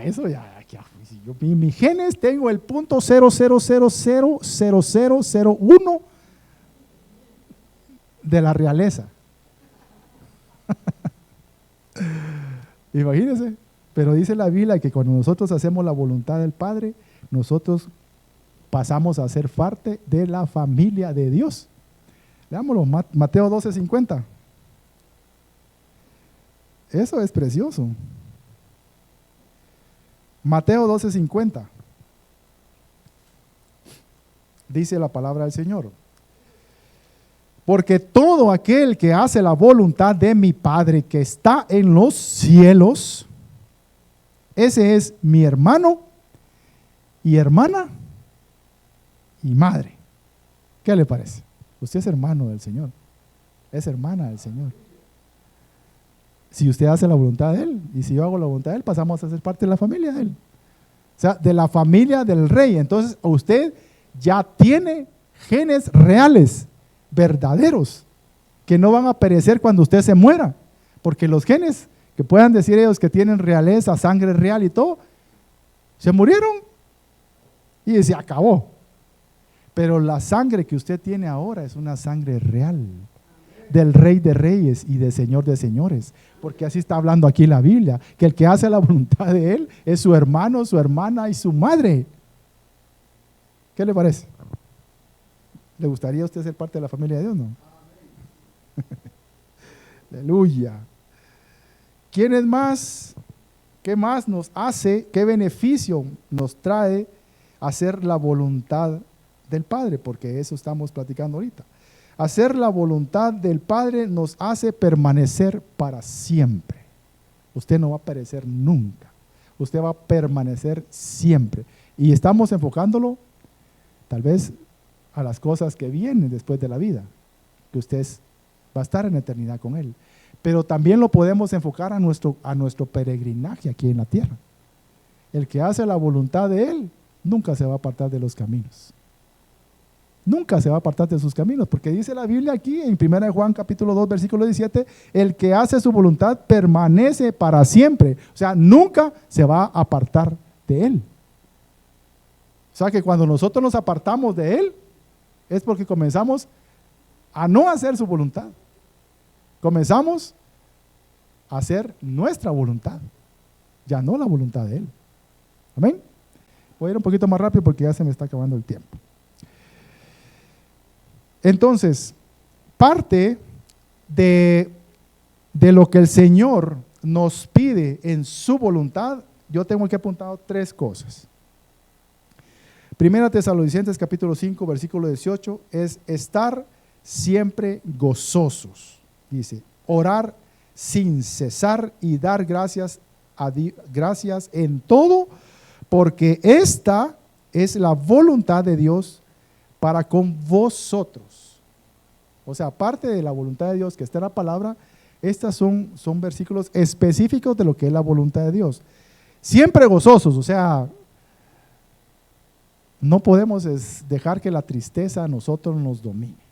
Eso ya, si yo mis genes tengo el .00000001 de la realeza. Imagínense. Pero dice la Biblia que cuando nosotros hacemos la voluntad del Padre, nosotros pasamos a ser parte de la familia de Dios. Leámoslo, Mateo 12:50. Eso es precioso. Mateo 12:50. Dice la palabra del Señor: porque todo aquel que hace la voluntad de mi Padre que está en los cielos, ese es mi hermano y hermana y madre. ¿Qué le parece? Usted es hermano del Señor, es hermana del Señor. Si usted hace la voluntad de Él, y si yo hago la voluntad de Él, pasamos a ser parte de la familia de Él. O sea, de la familia del Rey. Entonces, usted ya tiene genes reales, verdaderos, que no van a perecer cuando usted se muera. Porque los genes que puedan decir ellos que tienen realeza, sangre real y todo, se murieron y se acabó. Pero la sangre que usted tiene ahora es una sangre real, del Rey de Reyes y del Señor de Señores, porque así está hablando aquí la Biblia, que el que hace la voluntad de Él es su hermano, su hermana y su madre. ¿Qué le parece? ¿Le gustaría a usted ser parte de la familia de Dios? No. Aleluya. ¿Quién es más? ¿Qué más nos hace? ¿Qué beneficio nos trae hacer la voluntad del Padre? Porque eso estamos platicando ahorita. Hacer la voluntad del Padre nos hace permanecer para siempre. Usted no va a perecer nunca. Usted va a permanecer siempre. Y estamos enfocándolo tal vez a las cosas que vienen después de la vida, que usted va a estar en eternidad con Él. Pero también lo podemos enfocar a nuestro peregrinaje aquí en la tierra. El que hace la voluntad de Él nunca se va a apartar de los caminos. Nunca se va a apartar de sus caminos, porque dice la Biblia aquí en 1 Juan capítulo 2 versículo 17, el que hace su voluntad permanece para siempre. O sea, nunca se va a apartar de Él. O sea que cuando nosotros nos apartamos de Él, es porque comenzamos a no hacer su voluntad. Comenzamos a hacer nuestra voluntad, ya no la voluntad de Él. Amén. Voy a ir un poquito más rápido porque ya se me está acabando el tiempo. Entonces, parte de lo que el Señor nos pide en su voluntad, yo tengo aquí apuntado 3 cosas. Primera Tesalonicenses capítulo 5 versículo 18 es estar siempre gozosos. Dice, orar sin cesar y dar gracias en todo, porque esta es la voluntad de Dios para con vosotros. O sea, aparte de la voluntad de Dios que está en la palabra, estas son versículos específicos de lo que es la voluntad de Dios. Siempre gozosos, o sea, no podemos dejar que la tristeza a nosotros nos domine.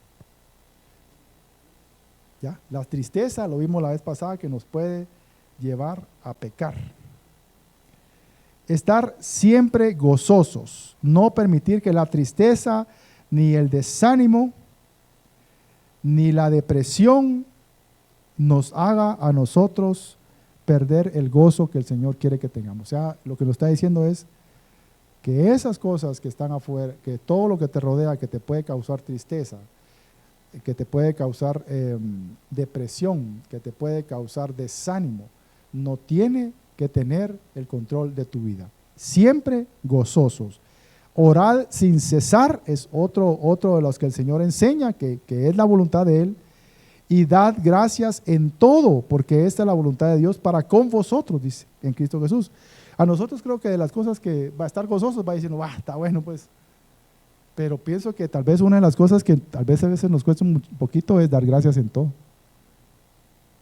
¿Ya? La tristeza, lo vimos la vez pasada, que nos puede llevar a pecar. Estar siempre gozosos, no permitir que la tristeza, ni el desánimo, ni la depresión nos haga a nosotros perder el gozo que el Señor quiere que tengamos. O sea, lo que nos está diciendo es que esas cosas que están afuera, que todo lo que te rodea, que te puede causar tristeza, que te puede causar depresión, que te puede causar desánimo, no tiene que tener el control de tu vida. Siempre gozosos. Orad sin cesar es otro de los que el Señor enseña, que es la voluntad de Él. Y dad gracias en todo, porque esta es la voluntad de Dios para con vosotros, dice, en Cristo Jesús. A nosotros creo que de las cosas que va a estar gozosos, va diciendo, está bueno pues. Pero pienso que tal vez una de las cosas que tal vez a veces nos cuesta un poquito es dar gracias en todo.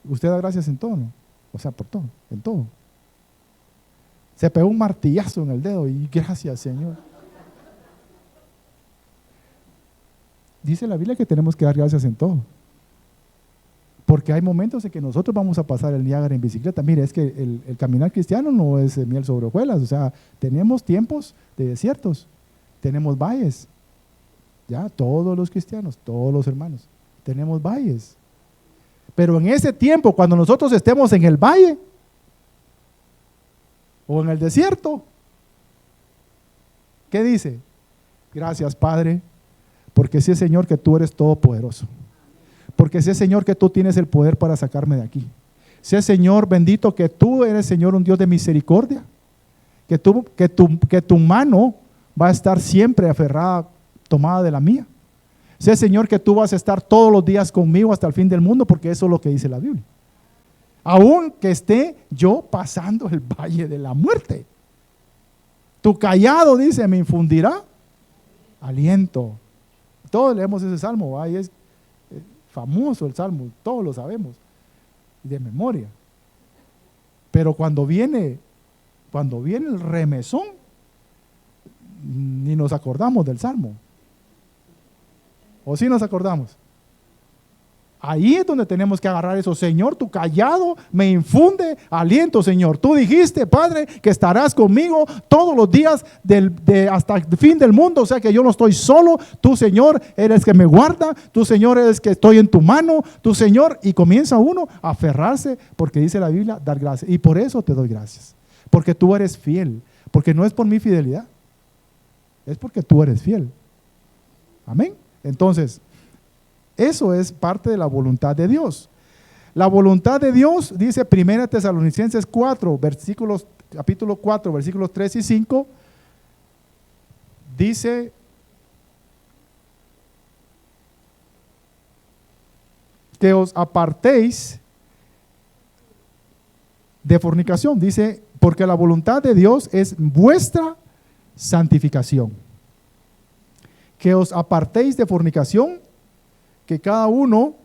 Usted da gracias en todo, ¿no? O sea, por todo, en todo. Se pegó un martillazo en el dedo y gracias, Señor. Dice la Biblia que tenemos que dar gracias en todo. Porque hay momentos en que nosotros vamos a pasar el Niágara en bicicleta. Mire, es que el caminar cristiano no es miel sobre hojuelas. O sea, tenemos tiempos de desiertos, tenemos valles. Ya, todos los cristianos, todos los hermanos, tenemos valles. Pero en ese tiempo, cuando nosotros estemos en el valle o en el desierto, ¿qué dice? Gracias, Padre, porque sé, Señor, que tú eres todopoderoso. Porque sé, Señor, que tú tienes el poder para sacarme de aquí. Sé, Señor, bendito, que tú eres, Señor, un Dios de misericordia. Que tu mano va a estar siempre aferrada, tomada de la mía. Sé, Señor, que tú vas a estar todos los días conmigo hasta el fin del mundo, porque eso es lo que dice la Biblia. Aunque esté yo pasando el valle de la muerte, tu callado, dice, me infundirá aliento. Todos leemos ese salmo, ahí es famoso el salmo, todos lo sabemos de memoria. Pero cuando viene el remesón, ni nos acordamos del salmo. ¿O sí nos acordamos? Ahí es donde tenemos que agarrar eso. Señor, tu callado me infunde aliento, Señor. Tú dijiste, Padre, que estarás conmigo todos los días hasta el fin del mundo. O sea que yo no estoy solo. Tú, Señor, eres que me guarda. Tú, Señor, eres que estoy en tu mano. Tú, Señor, y comienza uno a aferrarse, porque dice la Biblia, dar gracias. Y por eso te doy gracias. Porque tú eres fiel. Porque no es por mi fidelidad. Es porque tú eres fiel. Amén. Entonces, eso es parte de la voluntad de Dios. La voluntad de Dios, dice 1 Tesalonicenses 4, capítulo 4, versículos 3 y 5, dice: que os apartéis de fornicación. Dice, porque la voluntad de Dios es vuestra santificación. Que os apartéis de fornicación, que cada uno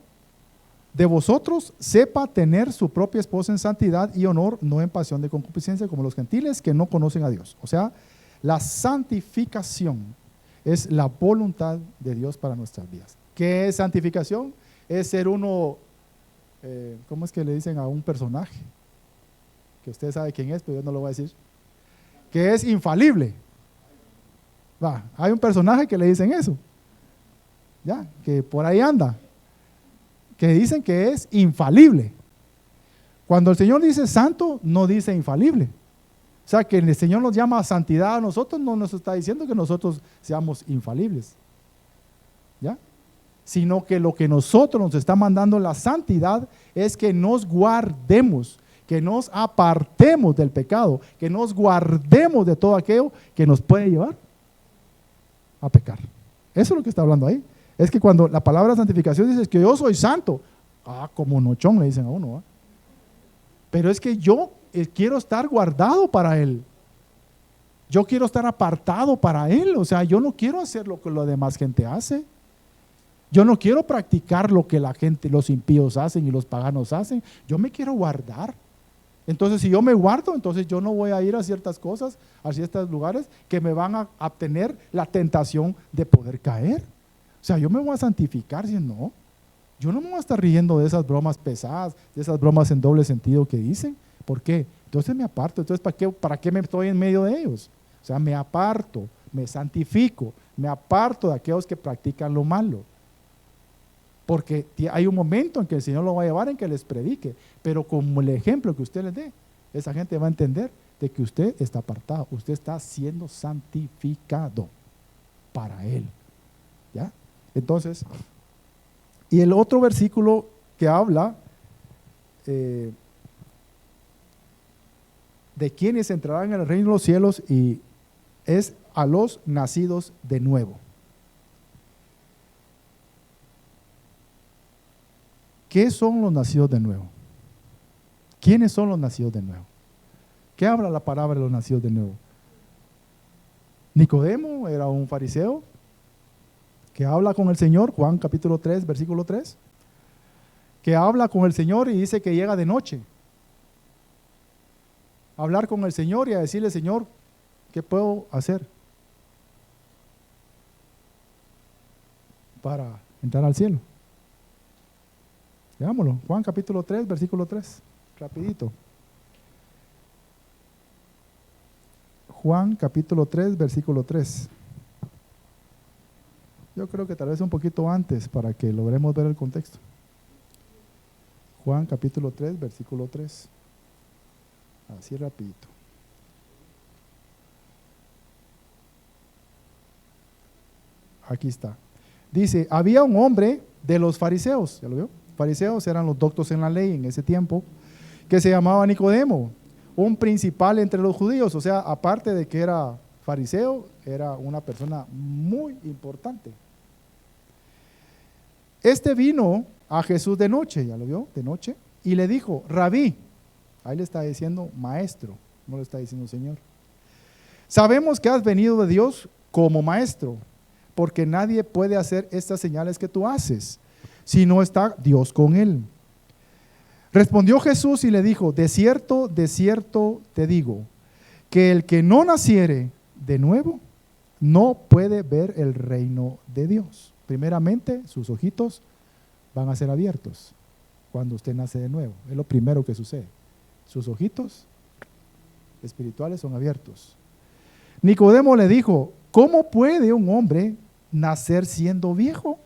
de vosotros sepa tener su propia esposa en santidad y honor, no en pasión de concupiscencia como los gentiles que no conocen a Dios. O sea, la santificación es la voluntad de Dios para nuestras vidas. ¿Qué es santificación? Es ser uno, ¿cómo es que le dicen a un personaje? Que usted sabe quién es, pero yo no lo voy a decir. Que es infalible. Hay un personaje que le dicen eso. Ya, que por ahí anda, que dicen que es infalible. Cuando el Señor dice santo, no dice infalible. O sea, que el Señor nos llama a santidad a nosotros, no nos está diciendo que nosotros seamos infalibles, ¿ya? Sino que lo que nosotros nos está mandando la santidad es que nos guardemos, que nos apartemos del pecado, que nos guardemos de todo aquello que nos puede llevar a pecar. Eso es lo que está hablando ahí. Es que cuando la palabra santificación dice que yo soy santo, como nochón le dicen a uno, pero es que yo quiero estar guardado para Él. Yo quiero estar apartado para Él. O sea, yo no quiero hacer lo que la demás gente hace. Yo no quiero practicar lo que la gente, los impíos hacen y los paganos hacen. Yo me quiero guardar. Entonces, si yo me guardo, entonces yo no voy a ir a ciertas cosas, a ciertos lugares que me van a tener la tentación de poder caer. O sea, yo me voy a santificar, si no. Yo no me voy a estar riendo de esas bromas pesadas, de esas bromas en doble sentido que dicen. ¿Por qué? Entonces me aparto. Entonces, ¿para qué me estoy en medio de ellos? O sea, me aparto, me santifico, me aparto de aquellos que practican lo malo. Porque hay un momento en que el Señor lo va a llevar en que les predique, pero como el ejemplo que usted les dé, esa gente va a entender de que usted está apartado, usted está siendo santificado para Él. ¿Ya? Entonces, y el otro versículo que habla de quienes entrarán en el reino de los cielos y es a los nacidos de nuevo. ¿Qué son los nacidos de nuevo? ¿Quiénes son los nacidos de nuevo? ¿Qué habla la palabra de los nacidos de nuevo? Nicodemo era un fariseo que habla con el Señor, Juan capítulo 3, versículo 3, que habla con el Señor y dice que llega de noche. A hablar con el Señor y a decirle, Señor, ¿qué puedo hacer para entrar al cielo? Veámoslo, Juan capítulo 3, versículo 3, rapidito. Juan capítulo 3, versículo 3. Yo creo que tal vez un poquito antes para que logremos ver el contexto. Juan capítulo 3, versículo 3. Así rapidito. Aquí está. Dice, había un hombre de los fariseos, ¿ya lo vio? Fariseos eran los doctos en la ley en ese tiempo, que se llamaba Nicodemo, un principal entre los judíos, o sea, aparte de que era fariseo, era una persona muy importante. Este vino a Jesús de noche, ¿ya lo vio? De noche, y le dijo, Rabí, ahí le está diciendo maestro, no le está diciendo Señor. Sabemos que has venido de Dios como maestro, porque nadie puede hacer estas señales que tú haces, si no está Dios con él. Respondió Jesús y le dijo, de cierto te digo, que el que no naciere de nuevo, no puede ver el reino de Dios. Primeramente, sus ojitos van a ser abiertos cuando usted nace de nuevo. Es lo primero que sucede. Sus ojitos espirituales son abiertos. Nicodemo le dijo, ¿cómo puede un hombre nacer siendo viejo?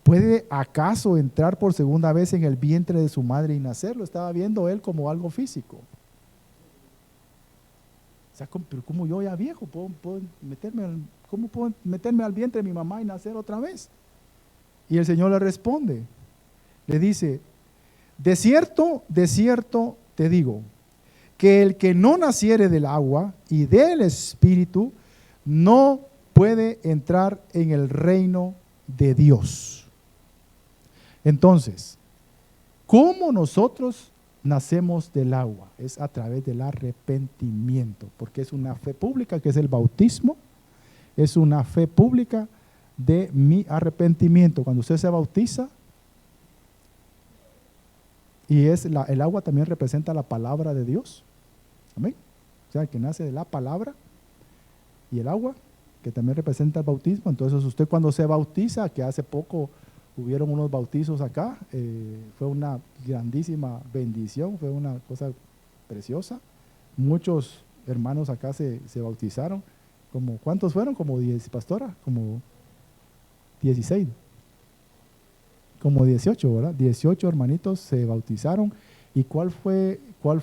¿Puede acaso entrar por segunda vez en el vientre de su madre y nacer? Lo estaba viendo él como algo físico. O sea, pero como yo ya viejo, ¿cómo puedo meterme al vientre de mi mamá y nacer otra vez? Y el Señor le responde, le dice, de cierto te digo, que el que no naciere del agua y del Espíritu, no puede entrar en el reino de Dios. Entonces, ¿cómo nosotros nacemos del agua? Es a través del arrepentimiento, porque es una fe pública que es el bautismo, es una fe pública de mi arrepentimiento. Cuando usted se bautiza, y el agua también representa la palabra de Dios, amén. O sea, que nace de la palabra y el agua, que también representa el bautismo. Entonces usted cuando se bautiza, que hace poco hubieron unos bautizos acá, fue una grandísima bendición, fue una cosa preciosa. Muchos hermanos acá se bautizaron. ¿Cuántos fueron? Como 10, pastora, como 16, como 18, ¿verdad? 18 hermanitos se bautizaron. ¿Y cuál fue cómo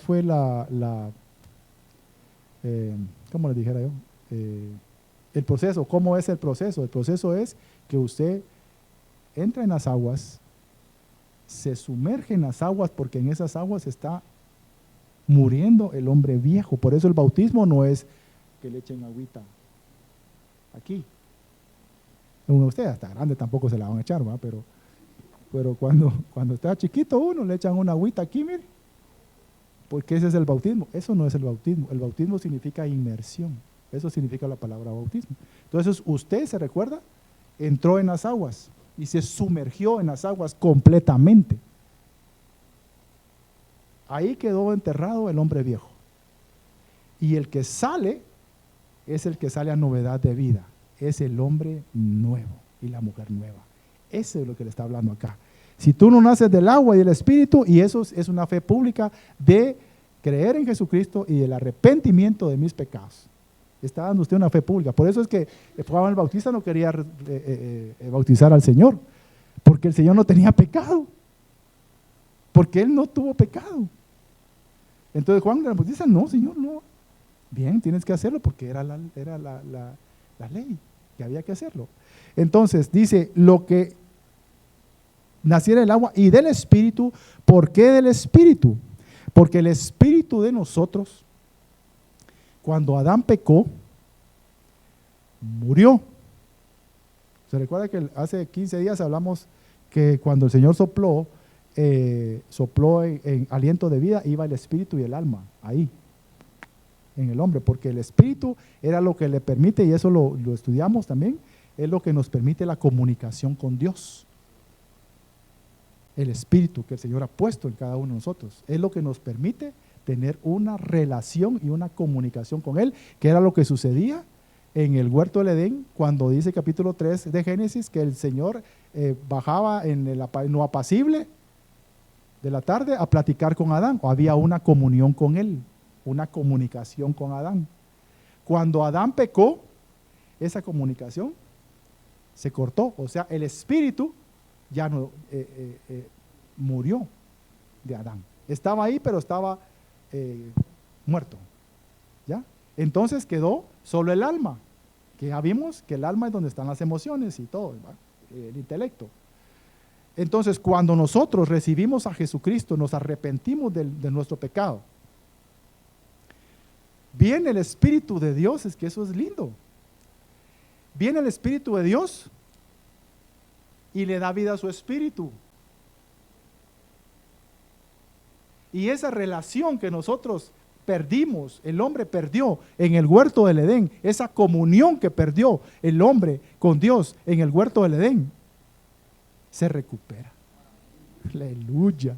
les dijera yo? El proceso, ¿cómo es el proceso? El proceso es que usted entra en las aguas, se sumerge en las aguas, porque en esas aguas está muriendo el hombre viejo. Por eso el bautismo no es que le echen agüita aquí. Usted hasta grande tampoco se la van a echar, ¿va? Pero cuando está chiquito uno le echan una agüita aquí, mire, porque ese es el bautismo. Eso no es el bautismo. El bautismo significa inmersión. Eso significa la palabra bautismo. Entonces usted, ¿se recuerda? Entró en las aguas y se sumergió en las aguas completamente. Ahí quedó enterrado el hombre viejo. Y el que sale es el que sale a novedad de vida. Es el hombre nuevo y la mujer nueva. Eso es lo que le está hablando acá. Si tú no naces del agua y del Espíritu, y eso es una fe pública de creer en Jesucristo y el arrepentimiento de mis pecados. Está dando usted una fe pública. Por eso es que Juan el Bautista no quería bautizar al Señor, porque el Señor no tenía pecado, porque Él no tuvo pecado. Entonces Juan el Bautista, no, Señor, no. Bien, tienes que hacerlo porque era la ley, que había que hacerlo. Entonces dice, lo que naciera del agua y del Espíritu. ¿Por qué del Espíritu? Porque el Espíritu de nosotros, cuando Adán pecó, murió. ¿Se recuerda que hace 15 días hablamos que cuando el Señor sopló en aliento de vida, iba el Espíritu y el alma ahí, en el hombre? Porque el Espíritu era lo que le permite, y eso lo estudiamos también, es lo que nos permite la comunicación con Dios. El Espíritu que el Señor ha puesto en cada uno de nosotros es lo que nos permite tener una relación y una comunicación con Él, que era lo que sucedía en el huerto del Edén, cuando dice capítulo 3 de Génesis que el Señor bajaba en lo apacible de la tarde a platicar con Adán, o había una comunión con Él, una comunicación con Adán. Cuando Adán pecó, esa comunicación se cortó, o sea, el Espíritu ya no murió de Adán. Estaba ahí, pero estaba muerto. ¿Ya? Entonces quedó solo el alma, que ya vimos que el alma es donde están las emociones y todo, el intelecto. Entonces, cuando nosotros recibimos a Jesucristo, nos arrepentimos de nuestro pecado, viene el Espíritu de Dios. Es que eso es lindo. Viene el Espíritu de Dios y le da vida a su espíritu. Y esa relación que nosotros perdimos, el hombre perdió en el huerto del Edén, esa comunión que perdió el hombre con Dios en el huerto del Edén, se recupera. Aleluya.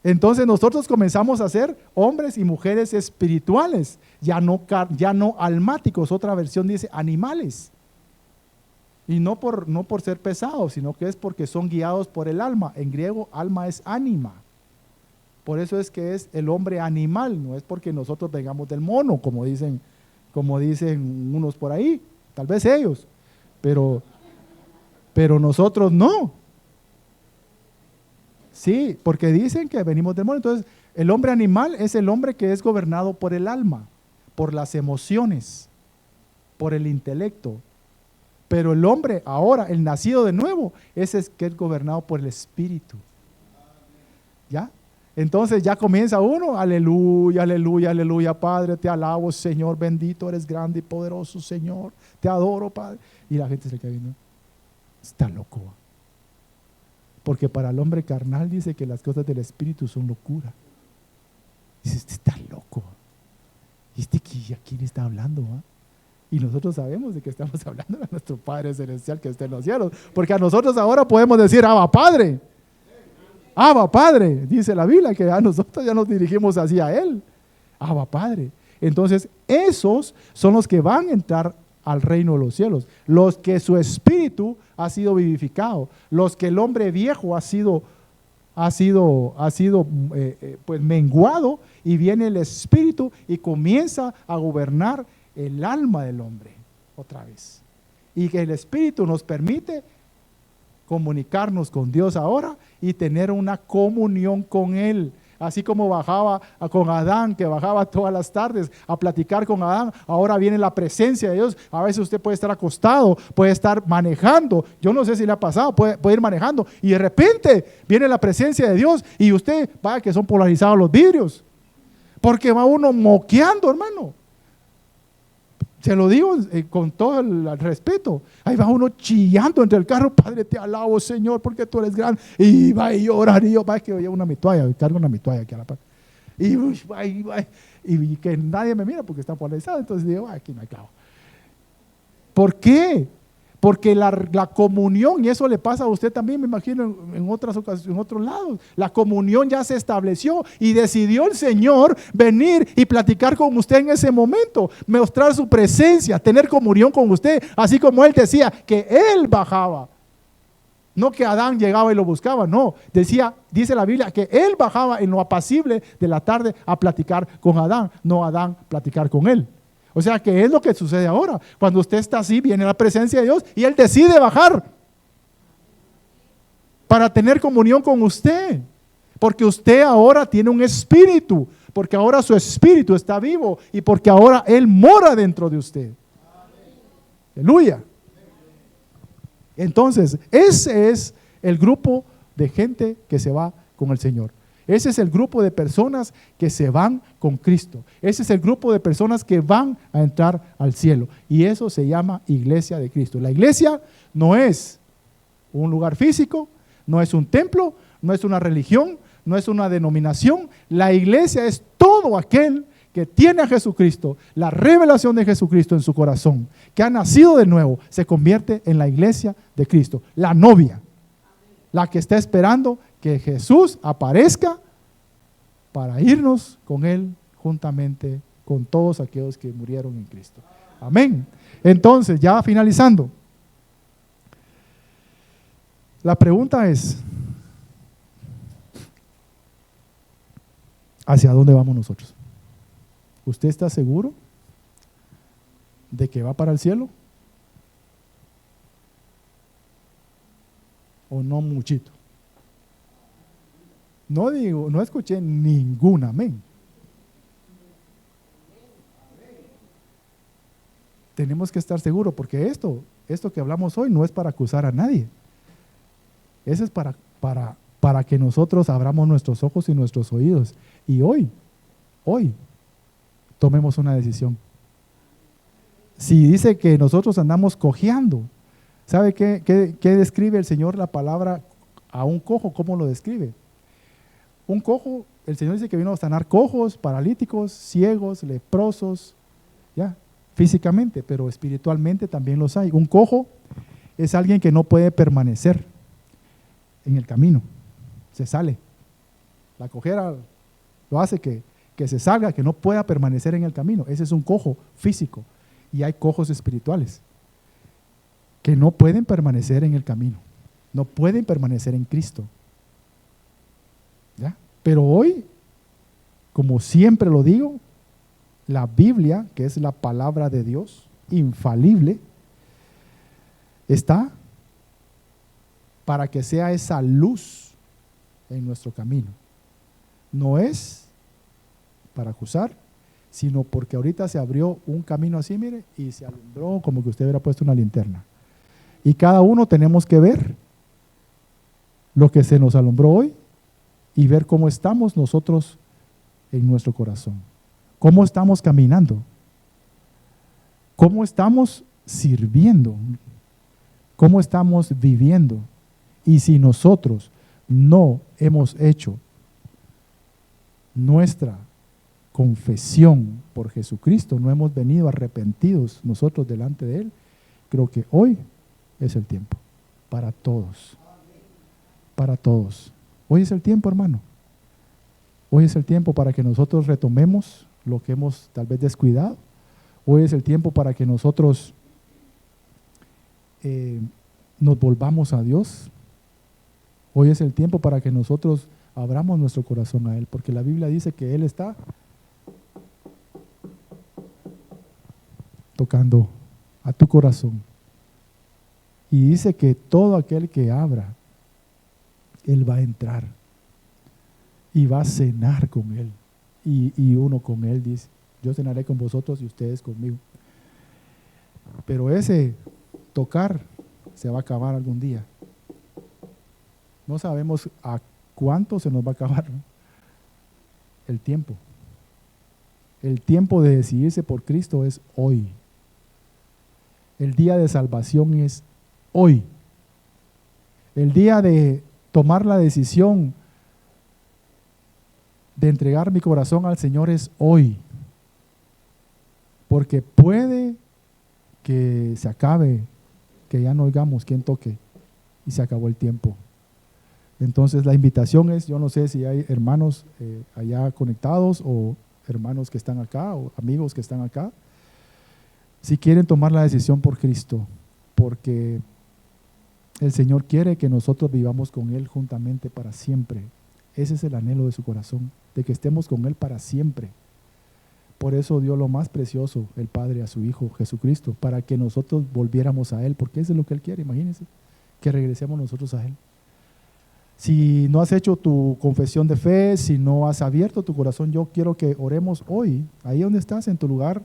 Entonces nosotros comenzamos a ser hombres y mujeres espirituales, ya no almáticos. Otra versión dice animales. Y no por ser pesados, sino que es porque son guiados por el alma. En griego, alma es ánima. Por eso es que es el hombre animal, no es porque nosotros vengamos del mono, como dicen unos por ahí, tal vez ellos, pero nosotros no. Sí, porque dicen que venimos del mono. Entonces, el hombre animal es el hombre que es gobernado por el alma, por las emociones, por el intelecto. Pero el hombre ahora, el nacido de nuevo, ese es que es gobernado por el Espíritu. ¿Ya? Entonces ya comienza uno, aleluya, aleluya, aleluya, Padre, te alabo, Señor, bendito eres, grande y poderoso, Señor, te adoro, Padre. Y la gente se queda viendo, está loco. Porque para el hombre carnal dice que las cosas del Espíritu son locura. Dice, este está loco. ¿Y a quién está hablando? Y nosotros sabemos de que estamos hablando de nuestro Padre Celestial que está en los cielos. Porque a nosotros ahora podemos decir, Abba Padre. Abba Padre, dice la Biblia, que a nosotros ya nos dirigimos hacia Él. Abba Padre. Entonces, esos son los que van a entrar al reino de los cielos. Los que su espíritu ha sido vivificado. Los que el hombre viejo ha sido pues menguado, y viene el espíritu y comienza a gobernar el alma del hombre otra vez. Y que el espíritu nos permite comunicarnos con Dios ahora y tener una comunión con Él. Así como bajaba con Adán, que bajaba todas las tardes a platicar con Adán, ahora viene la presencia de Dios. A veces usted puede estar acostado, puede estar manejando, yo no sé si le ha pasado, puede ir manejando y de repente viene la presencia de Dios y usted, vaya que son polarizados los vidrios, porque va uno moqueando, hermano. Se lo digo con todo el respeto. Ahí va uno chillando entre el carro, Padre, te alabo, Señor, porque tú eres grande. Y va y llorar, y yo, va, que llevo una mi toalla, cargo una mi toalla aquí a la par. Y va, y que nadie me mira porque está polarizado. Entonces digo, aquí no hay clavo. ¿Por qué? Porque la comunión, y eso le pasa a usted también, me imagino, en otras ocasiones, en otros lados. La comunión ya se estableció y decidió el Señor venir y platicar con usted en ese momento, mostrar su presencia, tener comunión con usted, así como Él decía que Él bajaba No que Adán llegaba y lo buscaba, no. Dice la Biblia que él bajaba en lo apacible de la tarde a platicar con Adán, no Adán platicar con él. O sea que es lo que sucede ahora. Cuando usted está así, viene la presencia de Dios y Él decide bajar para tener comunión con usted. Porque usted ahora tiene un espíritu, porque ahora su espíritu está vivo y porque ahora Él mora dentro de usted. Aleluya. Entonces, ese es el grupo de gente que se va con el Señor. Ese es el grupo de personas que se van con Cristo. Ese es el grupo de personas que van a entrar al cielo. Y eso se llama iglesia de Cristo. La iglesia no es un lugar físico, no es un templo, no es una religión, no es una denominación. La iglesia es todo aquel que tiene a Jesucristo, la revelación de Jesucristo en su corazón, que ha nacido de nuevo, se convierte en la iglesia de Cristo, la novia, la que está esperando que Jesús aparezca para irnos con Él juntamente con todos aquellos que murieron en Cristo. Amén. Entonces, ya finalizando, la pregunta es, ¿hacia dónde vamos nosotros? ¿Usted está seguro de que va para el cielo? ¿O no muchito? No escuché ningún amén. Tenemos que estar seguros porque esto que hablamos hoy no es para acusar a nadie. Eso es para que nosotros abramos nuestros ojos y nuestros oídos. Y hoy, tomemos una decisión. Si dice que nosotros andamos cojeando, ¿sabe qué describe el Señor la palabra a un cojo? ¿Cómo lo describe? Un cojo, el Señor dice que vino a sanar cojos, paralíticos, ciegos, leprosos, ya, físicamente, pero espiritualmente también los hay. Un cojo es alguien que no puede permanecer en el camino, se sale. La cojera lo hace que se salga, que no pueda permanecer en el camino. Ese es un cojo físico. Y hay cojos espirituales que no pueden permanecer en el camino, no pueden permanecer en Cristo. ¿Ya? Pero hoy, como siempre lo digo, la Biblia, que es la palabra de Dios, infalible, está para que sea esa luz en nuestro camino. No es para acusar, sino porque ahorita se abrió un camino así, mire, y se alumbró como que usted hubiera puesto una linterna. Y cada uno tenemos que ver lo que se nos alumbró hoy y ver cómo estamos nosotros en nuestro corazón. Cómo estamos caminando. Cómo estamos sirviendo. Cómo estamos viviendo. Y si nosotros no hemos hecho nuestra confesión por Jesucristo, no hemos venido arrepentidos nosotros delante de Él, creo que hoy es el tiempo para todos. Para todos. Hoy es el tiempo, hermano. Hoy es el tiempo para que nosotros retomemos lo que hemos tal vez descuidado. Hoy es el tiempo para que nosotros nos volvamos a Dios. Hoy es el tiempo para que nosotros abramos nuestro corazón a Él, porque la Biblia dice que Él está tocando a tu corazón. Y dice que todo aquel que abra, Él va a entrar y va a cenar con Él. Y uno con Él dice, yo cenaré con vosotros y ustedes conmigo. Pero ese tocar se va a acabar algún día. No sabemos a cuánto se nos va a acabar, ¿no? El tiempo. El tiempo de decidirse por Cristo es hoy. El día de salvación es hoy. El día de tomar la decisión de entregar mi corazón al Señor es hoy. Porque puede que se acabe, que ya no oigamos quién toque y se acabó el tiempo. Entonces la invitación es, yo no sé si hay hermanos allá conectados o hermanos que están acá o amigos que están acá, si quieren tomar la decisión por Cristo, porque El Señor quiere que nosotros vivamos con Él juntamente para siempre. Ese es el anhelo de su corazón, de que estemos con Él para siempre. Por eso dio lo más precioso el Padre a su Hijo Jesucristo, para que nosotros volviéramos a Él, porque eso es lo que Él quiere, imagínense, que regresemos nosotros a Él. Si no has hecho tu confesión de fe, si no has abierto tu corazón, yo quiero que oremos hoy, ahí donde estás, en tu lugar,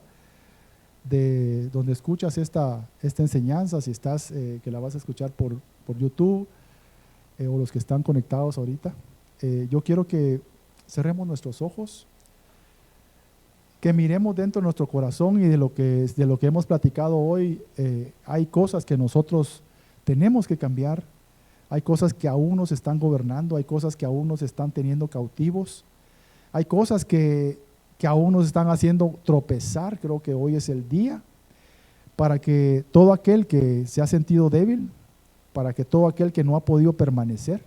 de donde escuchas esta enseñanza, si estás, que la vas a escuchar por YouTube, o los que están conectados ahorita. Yo quiero que cerremos nuestros ojos, que miremos dentro de nuestro corazón y de lo que hemos platicado hoy. Hay cosas que nosotros tenemos que cambiar, hay cosas que aún nos están gobernando, hay cosas que aún nos están teniendo cautivos, hay cosas que aún nos están haciendo tropezar. Creo que hoy es el día para que todo aquel que se ha sentido débil, para que todo aquel que no ha podido permanecer,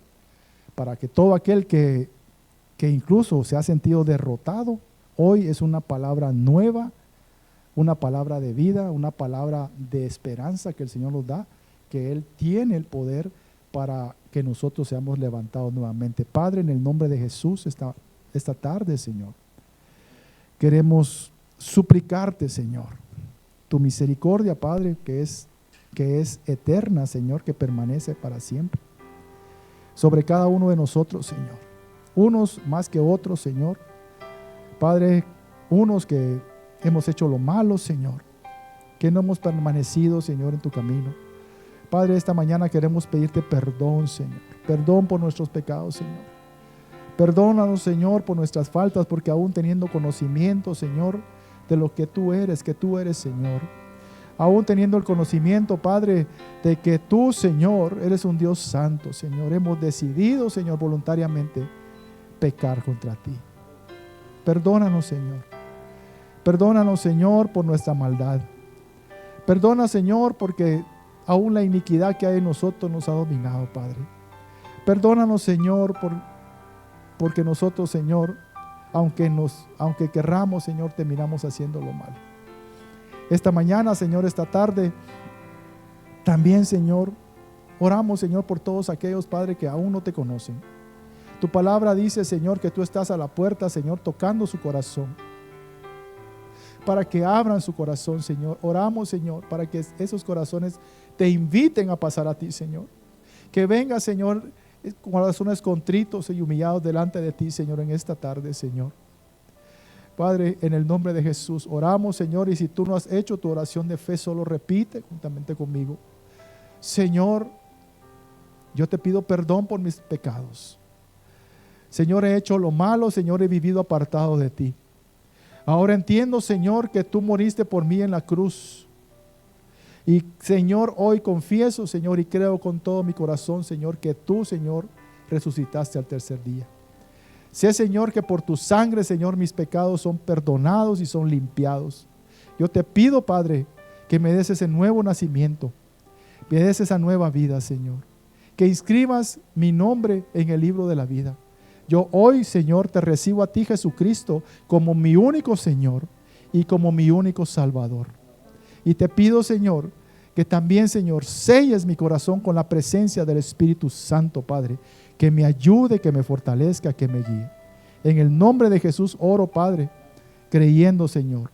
para que todo aquel que incluso se ha sentido derrotado, hoy es una palabra nueva, una palabra de vida, una palabra de esperanza que el Señor nos da, que Él tiene el poder para que nosotros seamos levantados nuevamente. Padre, en el nombre de Jesús, esta tarde, Señor, queremos suplicarte, Señor, tu misericordia, Padre, que es eterna, Señor, que permanece para siempre, sobre cada uno de nosotros, Señor. Unos más que otros, Señor. Padre, unos que hemos hecho lo malo, Señor, que no hemos permanecido, Señor, en tu camino. Padre, esta mañana queremos pedirte perdón, Señor. Perdón por nuestros pecados, Señor. Perdónanos, Señor, por nuestras faltas, porque aún teniendo conocimiento, Señor, de lo que tú eres, Señor, aún teniendo el conocimiento, Padre, de que tú, Señor, eres un Dios santo, Señor, hemos decidido, Señor, voluntariamente pecar contra ti. Perdónanos, Señor. Perdónanos, Señor, por nuestra maldad. Perdona, Señor, porque aún la iniquidad que hay en nosotros nos ha dominado, Padre. Perdónanos, Señor, porque nosotros, Señor, aunque querramos, Señor, terminamos haciendo lo malo. Esta mañana, Señor, esta tarde, también, Señor, oramos, Señor, por todos aquellos, Padre, que aún no te conocen. Tu palabra dice, Señor, que tú estás a la puerta, Señor, tocando su corazón, para que abran su corazón, Señor. Oramos, Señor, para que esos corazones te inviten a pasar a ti, Señor. Que venga, Señor, corazones contritos y humillados delante de ti, Señor, en esta tarde, Señor. Padre, en el nombre de Jesús, oramos, Señor, y si tú no has hecho tu oración de fe, solo repite juntamente conmigo. Señor, yo te pido perdón por mis pecados. Señor, he hecho lo malo, Señor, he vivido apartado de ti. Ahora entiendo, Señor, que tú moriste por mí en la cruz. Y, Señor, hoy confieso, Señor, y creo con todo mi corazón, Señor, que tú, Señor, resucitaste al tercer día. Sé, Señor, que por tu sangre, Señor, mis pecados son perdonados y son limpiados. Yo te pido, Padre, que me des ese nuevo nacimiento, me des esa nueva vida, Señor. Que inscribas mi nombre en el libro de la vida. Yo hoy, Señor, te recibo a ti, Jesucristo, como mi único Señor y como mi único Salvador. Y te pido, Señor, que también, Señor, selles mi corazón con la presencia del Espíritu Santo, Padre, que me ayude, que me fortalezca, que me guíe. En el nombre de Jesús oro, Padre, creyendo, Señor,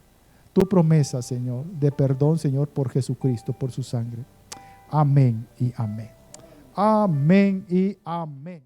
tu promesa, Señor, de perdón, Señor, por Jesucristo, por su sangre. Amén y amén. Amén y amén.